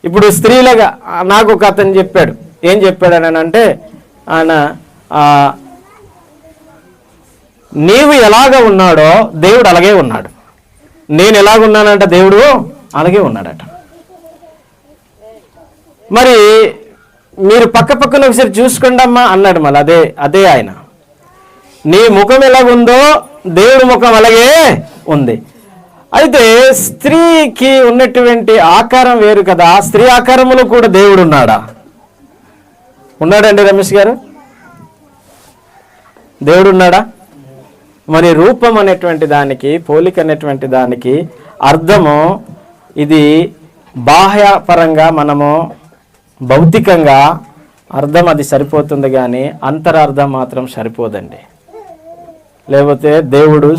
ఇప్పుడు స్త్రీలుగా నాకు ఒక అతను చెప్పాడు. ఏం చెప్పాడు అని అంటే, ఆయన నీవు ఎలాగ ఉన్నాడో దేవుడు అలాగే ఉన్నాడు, నేను ఎలాగున్నానంట దేవుడు అలాగే ఉన్నాడట. మరి మీరు పక్క పక్కన ఒకసారి చూసుకోండి అమ్మా అన్నాడు. మళ్ళీ అదే ఆయన, నీ ముఖం ఎలాగుందో దేవుడి ముఖం అలాగే ఉంది. అయితే స్త్రీకి ఉన్నటువంటి ఆకారం వేరు కదా. స్త్రీ ఆకారంలో కూడా దేవుడు ఉన్నాడా? ఉన్నాడండి రమేష్ గారు? దేవుడు ఉన్నాడా? మరి రూపం అనేటువంటి దానికి, పోలిక అనేటువంటి దానికి అర్థము ఇది బాహ్యపరంగా మనము భౌతికంగా అర్థం అది సరిపోతుంది, కానీ అంతరార్థం మాత్రం సరిపోదండి. లేకపోతే దేవుడు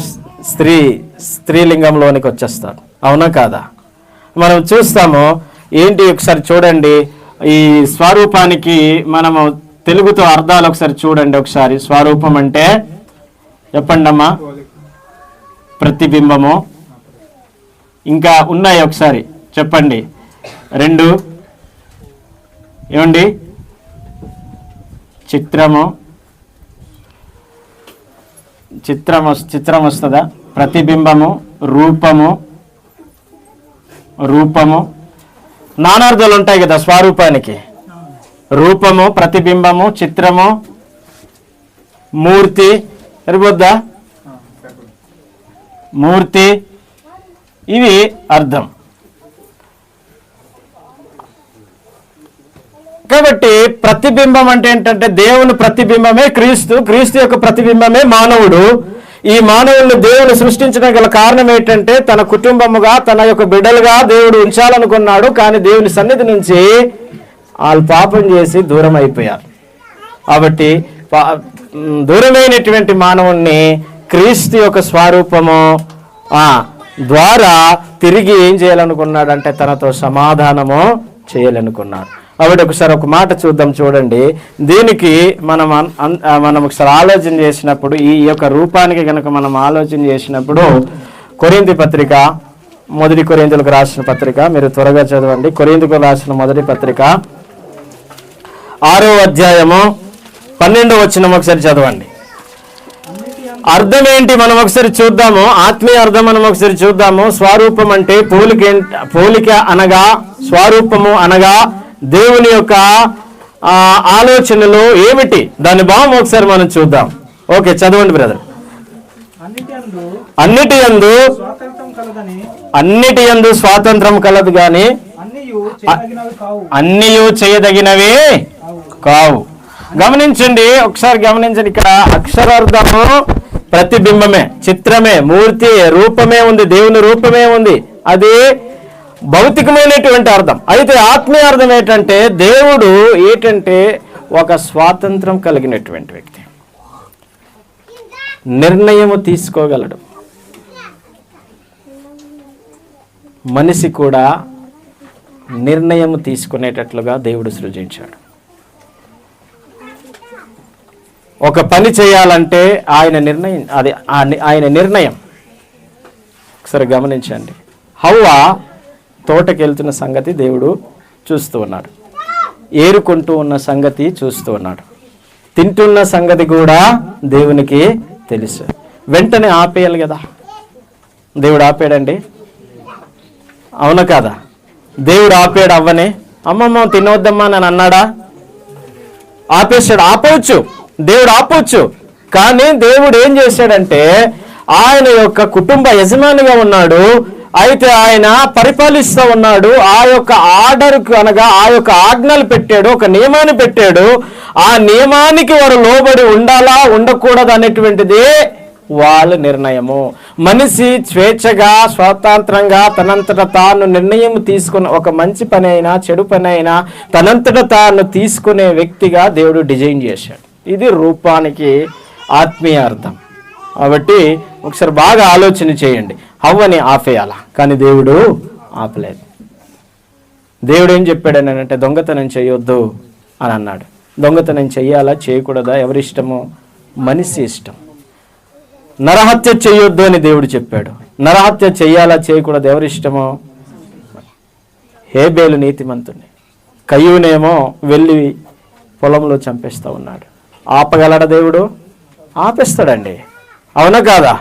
స్త్రీలింగంలోనికి వచ్చేస్తాడు. అవునా కాదా? మనం చూస్తాము. ఏంటి ఒకసారి చూడండి, ఈ స్వరూపానికి మనము తెలుగుతో అర్థాలు ఒకసారి చూడండి. ఒకసారి స్వరూపం అంటే చెప్పండి అమ్మా. ప్రతిబింబము. ఇంకా ఉన్నాయి, ఒకసారి చెప్పండి. 2 ఏమండి? చిత్రం వస్తుందా? ప్రతిబింబము, రూపము నానార్థాలు ఉంటాయి కదా స్వరూపానికి. రూపము, ప్రతిబింబము, చిత్రము, మూర్తి. సరిపోద్దా? మూర్తి, ఇవి అర్థం. కాబట్టి ప్రతిబింబం అంటే ఏంటంటే దేవుని ప్రతిబింబమే క్రీస్తు యొక్క ప్రతిబింబమే మానవుడు. ఈ మానవుల్ని దేవుడు సృష్టించడం గల కారణం ఏంటంటే తన కుటుంబముగా, తన యొక్క బిడ్డలుగా దేవుడు ఉంచాలనుకున్నాడు. కానీ దేవుని సన్నిధి నుంచి వాళ్ళు పాపం చేసి దూరం అయిపోయారు. కాబట్టి దూరమైనటువంటి మానవుణ్ణి క్రీస్తు యొక్క స్వరూపము ద్వారా తిరిగి ఏం చేయాలనుకున్నాడంటే తనతో సమాధానము చేయాలనుకున్నాడు. కాబట్టి ఒకసారి ఒక మాట చూద్దాం, చూడండి. దీనికి మనం ఒకసారి ఆలోచన చేసినప్పుడు, ఈ యొక్క రూపానికి కనుక మనం ఆలోచన చేసినప్పుడు, కొరింథీ పత్రిక, మొదటి కొరింథీయులకు రాసిన పత్రిక, మీరు త్వరగా చదవండి. కొరింథీయులకు రాసిన మొదటి పత్రిక 6వ అధ్యాయము 12వ వచనం ఒకసారి చదవండి. అర్థం ఏంటి మనం ఒకసారి చూద్దాము. ఆత్మీయ అర్థం మనం ఒకసారి చూద్దాము. స్వరూపం అంటే పోలిక అనగా, స్వరూపము అనగా దేవుని యొక్క ఆలోచనలు ఏమిటి, దాని భావం ఒకసారి మనం చూద్దాం. ఓకే, చదవండి బ్రదర్. అన్నిటి యందు స్వాతంత్రం కలదు గాని అన్నియు చేయదగినవి కావు. గమనించండి, ఒకసారి గమనించండి. ఇక్కడ అక్షరార్థము ప్రతిబింబమే, చిత్రమే, మూర్తి, రూపమే ఉంది, దేవుని రూపమే ఉంది. అది భౌతికమైనటువంటి అర్థం. అయితే ఆత్మీయ అర్థం ఏంటంటే, దేవుడు ఏంటంటే ఒక స్వాతంత్రం కలిగినటువంటి వ్యక్తి, నిర్ణయము తీసుకోగలడు. మనిషి కూడా నిర్ణయం తీసుకునేటట్లుగా దేవుడు సృజించాడు. ఒక పని చేయాలంటే ఆయన నిర్ణయం, అది ఆయన నిర్ణయం. ఒకసారి గమనించండి. హవ్వ తోటకి వెళ్తున్న సంగతి దేవుడు చూస్తూ ఉన్నాడు, ఏరుకుంటూ ఉన్న సంగతి చూస్తూ ఉన్నాడు, తింటున్న సంగతి కూడా దేవునికి తెలుసు. వెంటనే ఆపేయాలి కదా. దేవుడు ఆపాడండి, అవును కదా? దేవుడు ఆపాడు అవ్వనే. అమ్మమ్మ తినవద్దమ్మా అని అన్నాడా? ఆపేశాడు. ఆపవచ్చు, దేవుడు ఆపవచ్చు. కానీ దేవుడు ఏం చేశాడంటే, ఆయన యొక్క కుటుంబ యజమానిగా ఉన్నాడు. అయితే ఆయన పరిపాలిస్తూ ఉన్నాడు. ఆ యొక్క ఆర్డర్కు అనగా ఆ యొక్క ఆజ్ఞలు పెట్టాడు, ఒక నియమాన్ని పెట్టాడు. ఆ నియమానికి వారు లోబడి ఉండాలా ఉండకూడదు అనేటువంటిది వాళ్ళ నిర్ణయము. మనిషి స్వేచ్ఛగా స్వాతంత్రంగా తనంతట తాను నిర్ణయం తీసుకున్న, ఒక మంచి పని అయినా చెడు పని అయినా తనంతట తాను తీసుకునే వ్యక్తిగా దేవుడు డిజైన్ చేశాడు. ఇది రూపానికి ఆత్మీయ అర్థం. కాబట్టి ఒకసారి బాగా ఆలోచన చేయండి. హవ్వని ఆపేయాలా, కానీ దేవుడు ఆపలేదు. దేవుడు ఏం చెప్పాడని అంటే, దొంగతనం చేయొద్దు అని అన్నాడు. దొంగతనం చెయ్యాలా చేయకూడదా ఎవరిష్టమో? మనిషి ఇష్టం. నరహత్య చేయొద్దు అని దేవుడు చెప్పాడు. నరహత్య చెయ్యాలా చేయకూడదు ఎవరిష్టమో? హేబేలు నీతిమంతుణ్ణి, కయ్యూనేమో వెళ్ళి పొలంలో చంపేస్తూ ఉన్నాడు. ఆపగలడా దేవుడు? ఆపేస్తాడండి, అవునా కాదా?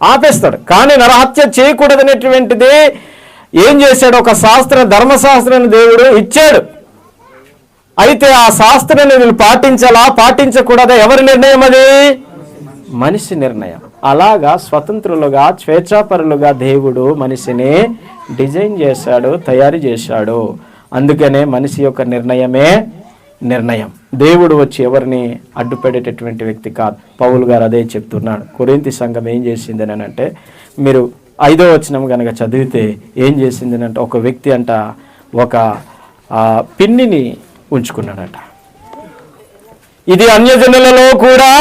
ఆపేస్తాడు. కానీ నరహత్య చేయకూడదనేటువంటిది ఏం చేశాడు? ఒక ధర్మశాస్త్రాన్ని దేవుడు ఇచ్చాడు. అయితే ఆ శాస్త్రాన్ని వీళ్ళు పాటించాలా పాటించకూడదా ఎవరి నిర్ణయం? అది మనిషి నిర్ణయం. అలాగా స్వతంత్రులుగా స్వేచ్ఛాపరులుగా దేవుడు మనిషిని డిజైన్ చేశాడు, తయారు చేశాడు. అందుకనే మనిషి యొక్క నిర్ణయమే నిర్ణయం. దేవుడు వచ్చి ఎవరిని అడ్డుపడేటటువంటి వ్యక్తి కాదు. పౌలు గారు అదే చెప్తున్నాడు. కొరింథీ సంఘం ఏం చేసింది అని అంటే, మీరు 5వ వచనం కనుక చదివితే ఏం చేసింది అంటే, ఒక వ్యక్తి అంట ఒక పిన్నిని ఉంచుకున్నాడట. ఇది అన్యజనులలో కూడా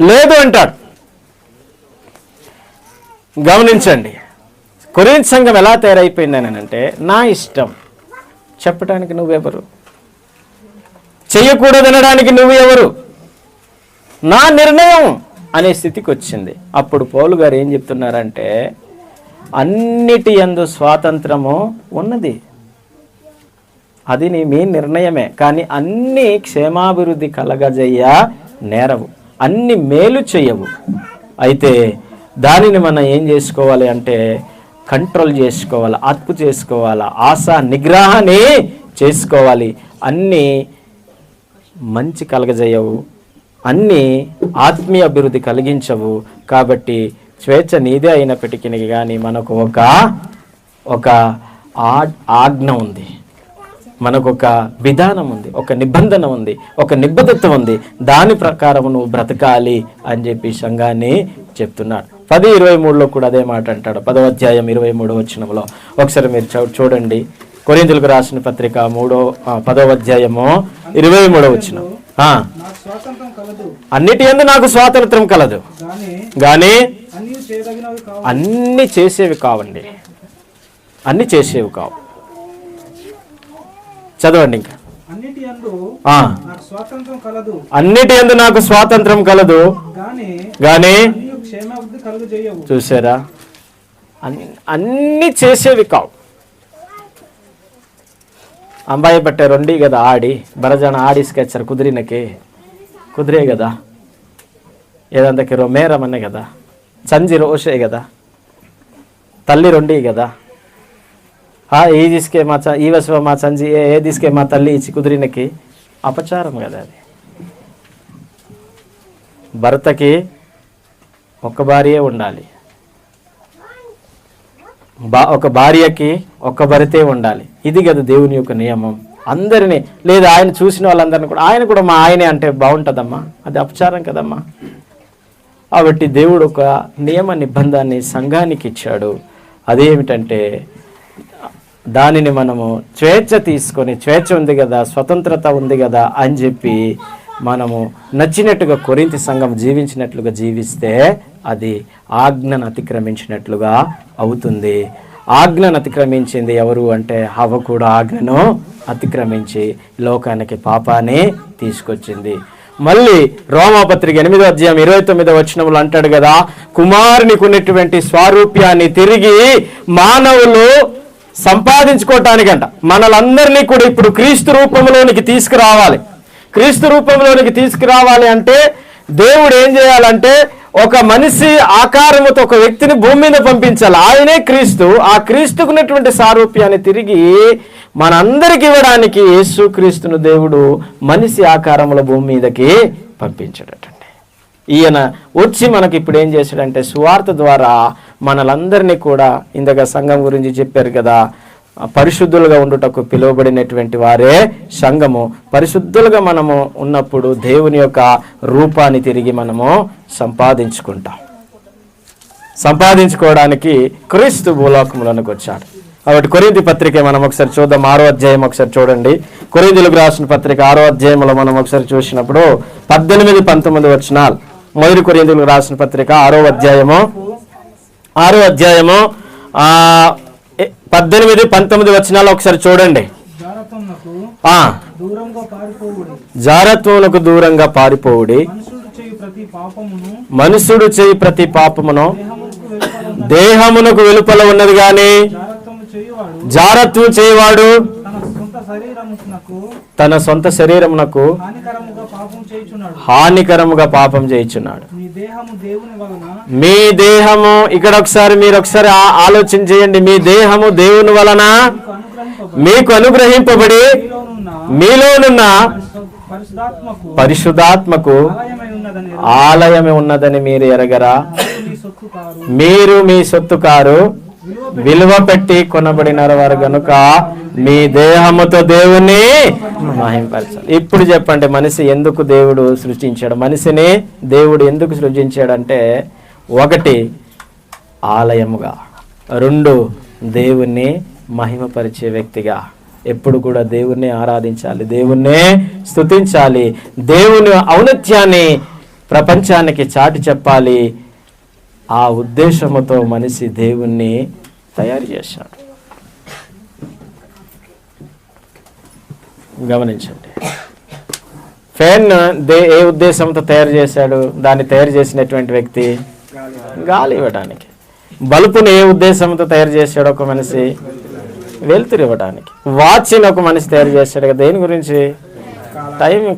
లేదు అంటాడు. గమనించండి, కొరింథీ సంఘం ఎలా తయారైపోయిందని అంటే, నా ఇష్టం చెప్పడానికి నువ్వెవరు? చెయ్యకూడదనడానికి నువ్వు ఎవరు? నా నిర్ణయం అనే స్థితికి వచ్చింది. అప్పుడు పౌలు గారు ఏం చెప్తున్నారంటే, అన్నిటి యందు స్వాతంత్రము ఉన్నది, అది మీ నిర్ణయమే. కానీ అన్ని క్షేమాభివృద్ధి కలగజేయ నేరవు, అన్ని మేలు చెయ్యవు. అయితే దానిని మనం ఏం చేసుకోవాలి అంటే, కంట్రోల్ చేసుకోవాలి, అదుపు చేసుకోవాలి, ఆశ నిగ్రహాన్ని చేసుకోవాలి. అన్నీ మంచి కలగజేయవు, అన్నీ ఆత్మీయ అభివృద్ధి కలిగించవు. కాబట్టి స్వేచ్ఛ నీదే అయినప్పటికీ కానీ మనకు ఒక ఆజ్ఞ ఉంది, మనకు ఒక విధానం ఉంది, ఒక నిబంధన ఉంది, ఒక నిబద్ధత ఉంది. దాని ప్రకారం నువ్వు బ్రతకాలి అని చెప్పి సంఘాన్ని చెప్తున్నాడు. 10:23లో కూడా అదే మాట అంటాడు. 10వ అధ్యాయం 23వ వచనంలో ఒకసారి మీరు చూడండి. కొరింథీయులకు రాసిన పత్రిక 10వ అధ్యాయము 23వ వచనం. అన్నిటి యందు నాకు స్వాతంత్రం కలదు, కానీ అన్ని చేసేవి కావండి, అన్ని చేసేవి కావు. చదవండి ఇంకా. అన్నిటి యందు ఆ, నాకు స్వాతంత్రం కలదు, అన్నిటి యందు నాకు స్వాతంత్రం కలదు, గాని నీవు క్షేమాభివృద్ధి కలుగు చేయవు. చూసారా, అన్ని చేసేవి కావు. ಅಂಬಾಯಿ ಬಟ್ಟೆ ರೊಂಡಿ ಗದ ಆಡಿ ಬರಜಾಣ ಆಡಿಸ್ಕೆಚ್ಚರ್ ಕುದುರಿನಕ್ಕೆ ಕುದುರೆ ಗದ ఏదంతకి రొమేరమనే కదా, చంజి రోషే కదా, తల్లి రొండి కదా, ఈ తీసుకే మా ఈ వసవ మా చంజి ఏ తీసుకే మా తల్లి ఇచ్చి కుదిరినకి అపచారం కదా అది. భర్తకి ఒక్క భార్యే ఉండాలి, ఒక భార్యకి ఒక్క భర్తే ఉండాలి. ఇది కదా దేవుని యొక్క నియమం. అందరినీ లేదా ఆయన చూసిన వాళ్ళందరినీ కూడా ఆయన కూడా మా ఆయనే అంటే బాగుంటుందమ్మా, అది అపచారం కదమ్మా. కాబట్టి దేవుడు ఒక నియమ నిబంధనని సంఘానికి ఇచ్చాడు. అదేమిటంటే దానిని మనము స్వేచ్ఛ తీసుకొని, స్వేచ్ఛ ఉంది కదా, స్వతంత్రత ఉంది కదా అని చెప్పి మనము నచ్చినట్టుగా కొరింథీ సంఘం జీవించినట్లుగా జీవిస్తే అది ఆజ్ఞను అతిక్రమించినట్లుగా అవుతుంది. ఆజ్ఞను అతిక్రమించింది ఎవరు అంటే హవ్వ కూడా ఆజ్ఞను అతిక్రమించి లోకానికి పాపాన్ని తీసుకొచ్చింది. మళ్ళీ రోమాపత్రిక 8వ అధ్యాయం 29వ వచనంలో అంటాడు కదా, కుమారునికి ఉన్నటువంటి స్వారూప్యాన్ని తిరిగి మానవులు సంపాదించుకోవటానికంట మనలందరినీ కూడా ఇప్పుడు క్రీస్తు రూపంలోనికి తీసుకురావాలి. క్రీస్తు రూపంలోనికి తీసుకురావాలి అంటే దేవుడు ఏం చేయాలంటే ఒక మనిషి ఆకారముతో ఒక వ్యక్తిని భూమి మీద పంపించాలి. ఆయనే క్రీస్తు. ఆ క్రీస్తుకున్నటువంటి సారూప్యాన్ని తిరిగి మనందరికి ఇవ్వడానికి యేసు క్రీస్తును దేవుడు మనిషి ఆకారంలో భూమి మీదకి పంపించాడటండి. ఈయన వచ్చి మనకి ఇప్పుడు ఏం చేశాడంటే సువార్త ద్వారా మనలందరినీ కూడా, ఇందాక సంఘం గురించి చెప్పారు కదా, పరిశుద్ధులుగా ఉండుటకు పిలువబడినటువంటి వారే సంఘము. పరిశుద్ధులుగా మనము ఉన్నప్పుడు దేవుని యొక్క రూపాన్ని తిరిగి మనము సంపాదించుకోవడానికి క్రీస్తు భూలోకములకు వచ్చాడు. కాబట్టి కొరింథీ పత్రిక మనం ఒకసారి చూద్దాం. 6వ అధ్యాయం ఒకసారి చూడండి. కొరింథీయులకు రాసిన పత్రిక 6వ అధ్యాయంలో మనం ఒకసారి చూసినప్పుడు 18-19 వచనాలు. మొదటి కొరింథీయులకు రాసిన పత్రిక 6వ అధ్యాయము 18-19 వచనాలు ఒకసారి చూడండి. జారత్వమునకు దూరంగా పారిపోవుడి, మనుషుడు చేయి ప్రతి పాపమును దేహమునకు వెలుపల ఉన్నది గాని జారత్వం చేయవాడు తన సొంత శరీరమునకు హానికరముగా పాపం చేయుచున్నాడు. మీ దేహము, ఇక్కడ ఒకసారి మీరు ఒకసారి ఆలోచన చేయండి. మీ దేహము దేవుని వలన మీకు అనుగ్రహింపబడి మీలోనున్న పరిశుద్ధాత్మకు ఆలయమే ఉన్నదని మీరు ఎరగరా? మీరు మీ సొత్తు కారు, విలువ పెట్టి కొనబడిన వారు గనుక మీ దేహముతో దేవుని మహింపరచాలి. ఇప్పుడు చెప్పండి, మనిషి ఎందుకు దేవుడు సృష్టించాడు? మనిషిని దేవుడు ఎందుకు సృష్టించాడంటే 1 ఆలయముగా, 2 దేవుణ్ణి మహిమపరిచే వ్యక్తిగా. ఎప్పుడు కూడా దేవుణ్ణి ఆరాధించాలి, దేవుణ్ణి స్తుతించాలి, దేవుని ఔన్నత్యాన్ని ప్రపంచానికి చాటి చెప్పాలి. ఆ ఉద్దేశముతో మనిషి దేవుణ్ణి తయారు చేశాడు. గమనించండి, ఫ్యాన్ ఏ ఉద్దేశంతో తయారు చేశాడు? దాన్ని తయారు చేసినటువంటి వ్యక్తి గాలి ఇవ్వడానికి. బల్బును ఏ ఉద్దేశంతో తయారు చేశాడు ఒక మనిషి? వెలుతురు ఇవ్వడానికి. వాచ్ని ఒక మనిషి తయారు చేశాడు కదా, దేని గురించి?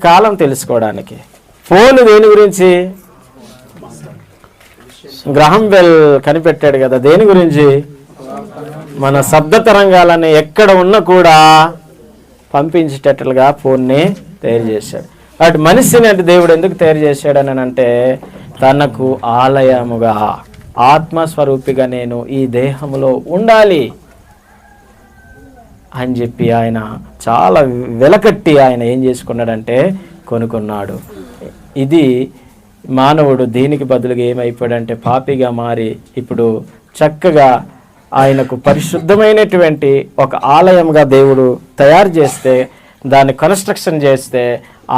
కాలం తెలుసుకోవడానికి. ఫోన్ దేని గురించి? గ్రహం బెల్ కనిపెట్టాడు కదా, దేని గురించి? మన శబ్ద తరంగాలని ఎక్కడ ఉన్నా కూడా పంపించేటట్లుగా ఫోన్ని తయారు చేశాడు. అటు మనిషిని అంటే దేవుడు ఎందుకు తయారు చేశాడని అంటే తనకు ఆలయముగా, ఆత్మస్వరూపిగా నేను ఈ దేహంలో ఉండాలి అని చెప్పి ఆయన చాలా వెలకట్టి ఆయన ఏం చేసుకున్నాడంటే కొనుక్కున్నాడు. ఇది మానవుడు దీనికి బదులుగా ఏమైపోయాడంటే పాపిగా మారి ఇప్పుడు చక్కగా ఆయనకు పరిశుద్ధమైనటువంటి ఒక ఆలయంగా దేవుడు తయారు చేస్తే, దాన్ని కన్స్ట్రక్షన్ చేస్తే,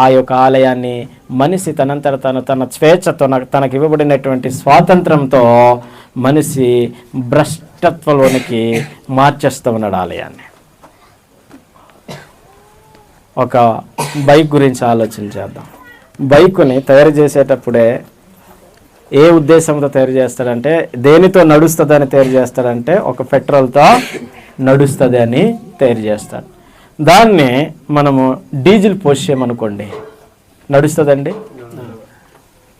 ఆ యొక్క ఆలయాన్ని మనిషి తనంతట తన స్వేచ్ఛతో తనకు ఇవ్వబడినటువంటి స్వాతంత్రంతో మనిషి భ్రష్టత్వంలోనికి మార్చేస్తూ ఉన్నాడు ఆలయాన్ని. ఒక బైక్ గురించి ఆలోచన చేద్దాం. బైకుని తయారు చేసేటప్పుడే ఏ ఉద్దేశంతో తయారు చేస్తాడంటే, దేనితో నడుస్తుందని తయారు చేస్తాడంటే ఒక పెట్రోల్తో నడుస్తుంది అని తయారు చేస్తాడు. దాన్ని మనము డీజిల్ పోసేయమనుకోండి, నడుస్తుందండి?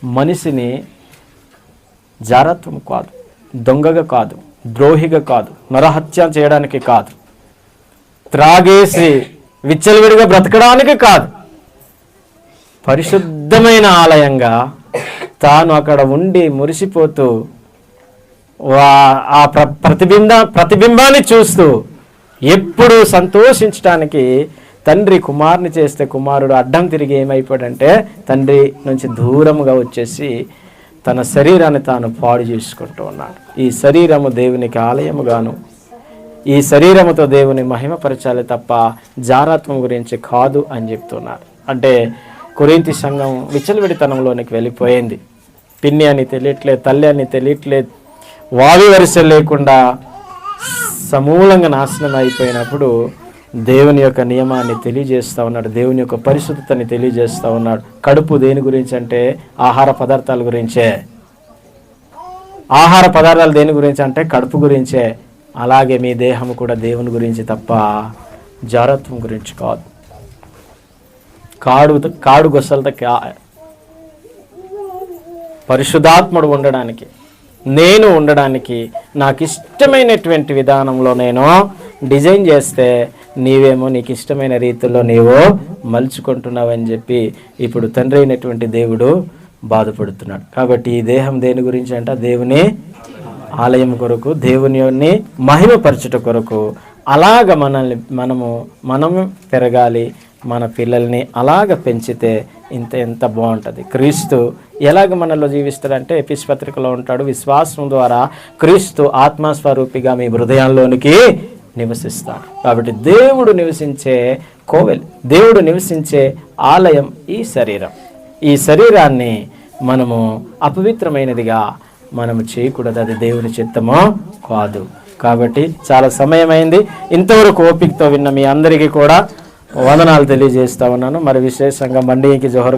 మనిషిని జారత్వం కాదు, దొంగగా కాదు, ద్రోహిగా కాదు, నరహత్య చేయడానికి కాదు, త్రాగేసి విచ్చలవిడిగా బ్రతకడానికి కాదు, పరిశుద్ధమైన ఆలయంగా తాను అక్కడ ఉండి మురిసిపోతూ ఆ ప్రతిబింబాన్ని చూస్తూ ఎప్పుడు సంతోషించడానికి తండ్రి కుమారుని చేస్తే కుమారుడు అడ్డం తిరిగి ఏమైపోయాడంటే తండ్రి నుంచి దూరంగా వచ్చేసి తన శరీరాన్ని తాను పాడు చేసుకుంటూ ఉన్నాడు. ఈ శరీరము దేవునికి ఆలయముగాను, ఈ శరీరముతో దేవుని మహిమపరచాలి తప్ప జారత్వం గురించి కాదు అని చెప్తున్నారు. అంటే కొరింథీ సంఘం విచ్చలవిడితనంలోనికి వెళ్ళిపోయింది. పిన్ని అని తెలియట్లేదు, తల్లి అని తెలియట్లేదు, వావి వరుస లేకుండా సమూలంగా నాశనం అయిపోయినప్పుడు దేవుని యొక్క నియమాన్ని తెలియజేస్తూ ఉన్నాడు, దేవుని యొక్క పరిశుద్ధతని తెలియజేస్తూ ఉన్నాడు. కడుపు దేని గురించి అంటే ఆహార పదార్థాల గురించే. ఆహార పదార్థాలు దేని గురించి అంటే కడుపు గురించే. అలాగే మీ దేహం కూడా దేవుని గురించి తప్ప జారత్వం గురించి కాదు. కాడు గొసలతో పరిశుద్ధాత్ముడు ఉండడానికి, నేను ఉండడానికి నాకు ఇష్టమైనటువంటి విధానంలో నేను డిజైన్ చేస్తే నీవేమో నీకు ఇష్టమైన రీతిలో నీవు మలుచుకుంటున్నావని చెప్పి ఇప్పుడు తండ్రి అయినటువంటి దేవుడు బాధపడుతున్నాడు. కాబట్టి ఈ దేహం దేని గురించి అంటే దేవుని ఆలయం కొరకు, దేవుని మహిమపరచుట కొరకు. అలాగ మనము పెరగాలి. మన పిల్లల్ని అలాగ పెంచితే ఎంత బాగుంటుంది. క్రీస్తు ఎలాగ మనలో జీవిస్తాడంటే ఎఫెసీ పత్రికలో ఉంటాడు, విశ్వాసం ద్వారా క్రీస్తు ఆత్మస్వరూపిగా మీ హృదయాల్లోనికి నివసిస్తాడు. కాబట్టి దేవుడు నివసించే కోవెల్, దేవుడు నివసించే ఆలయం ఈ శరీరం. ఈ శరీరాన్ని మనము అపవిత్రమైనదిగా మనము చేయకూడదు, అది దేవుని చిత్తమో కాదు. కాబట్టి చాలా సమయమైంది. ఇంతవరకు ఓపికతో విన్న మీ అందరికీ కూడా వందనాలు తెలియజేస్తా ఉన్నాను. మరి విశేషంగా మండికి జోహర్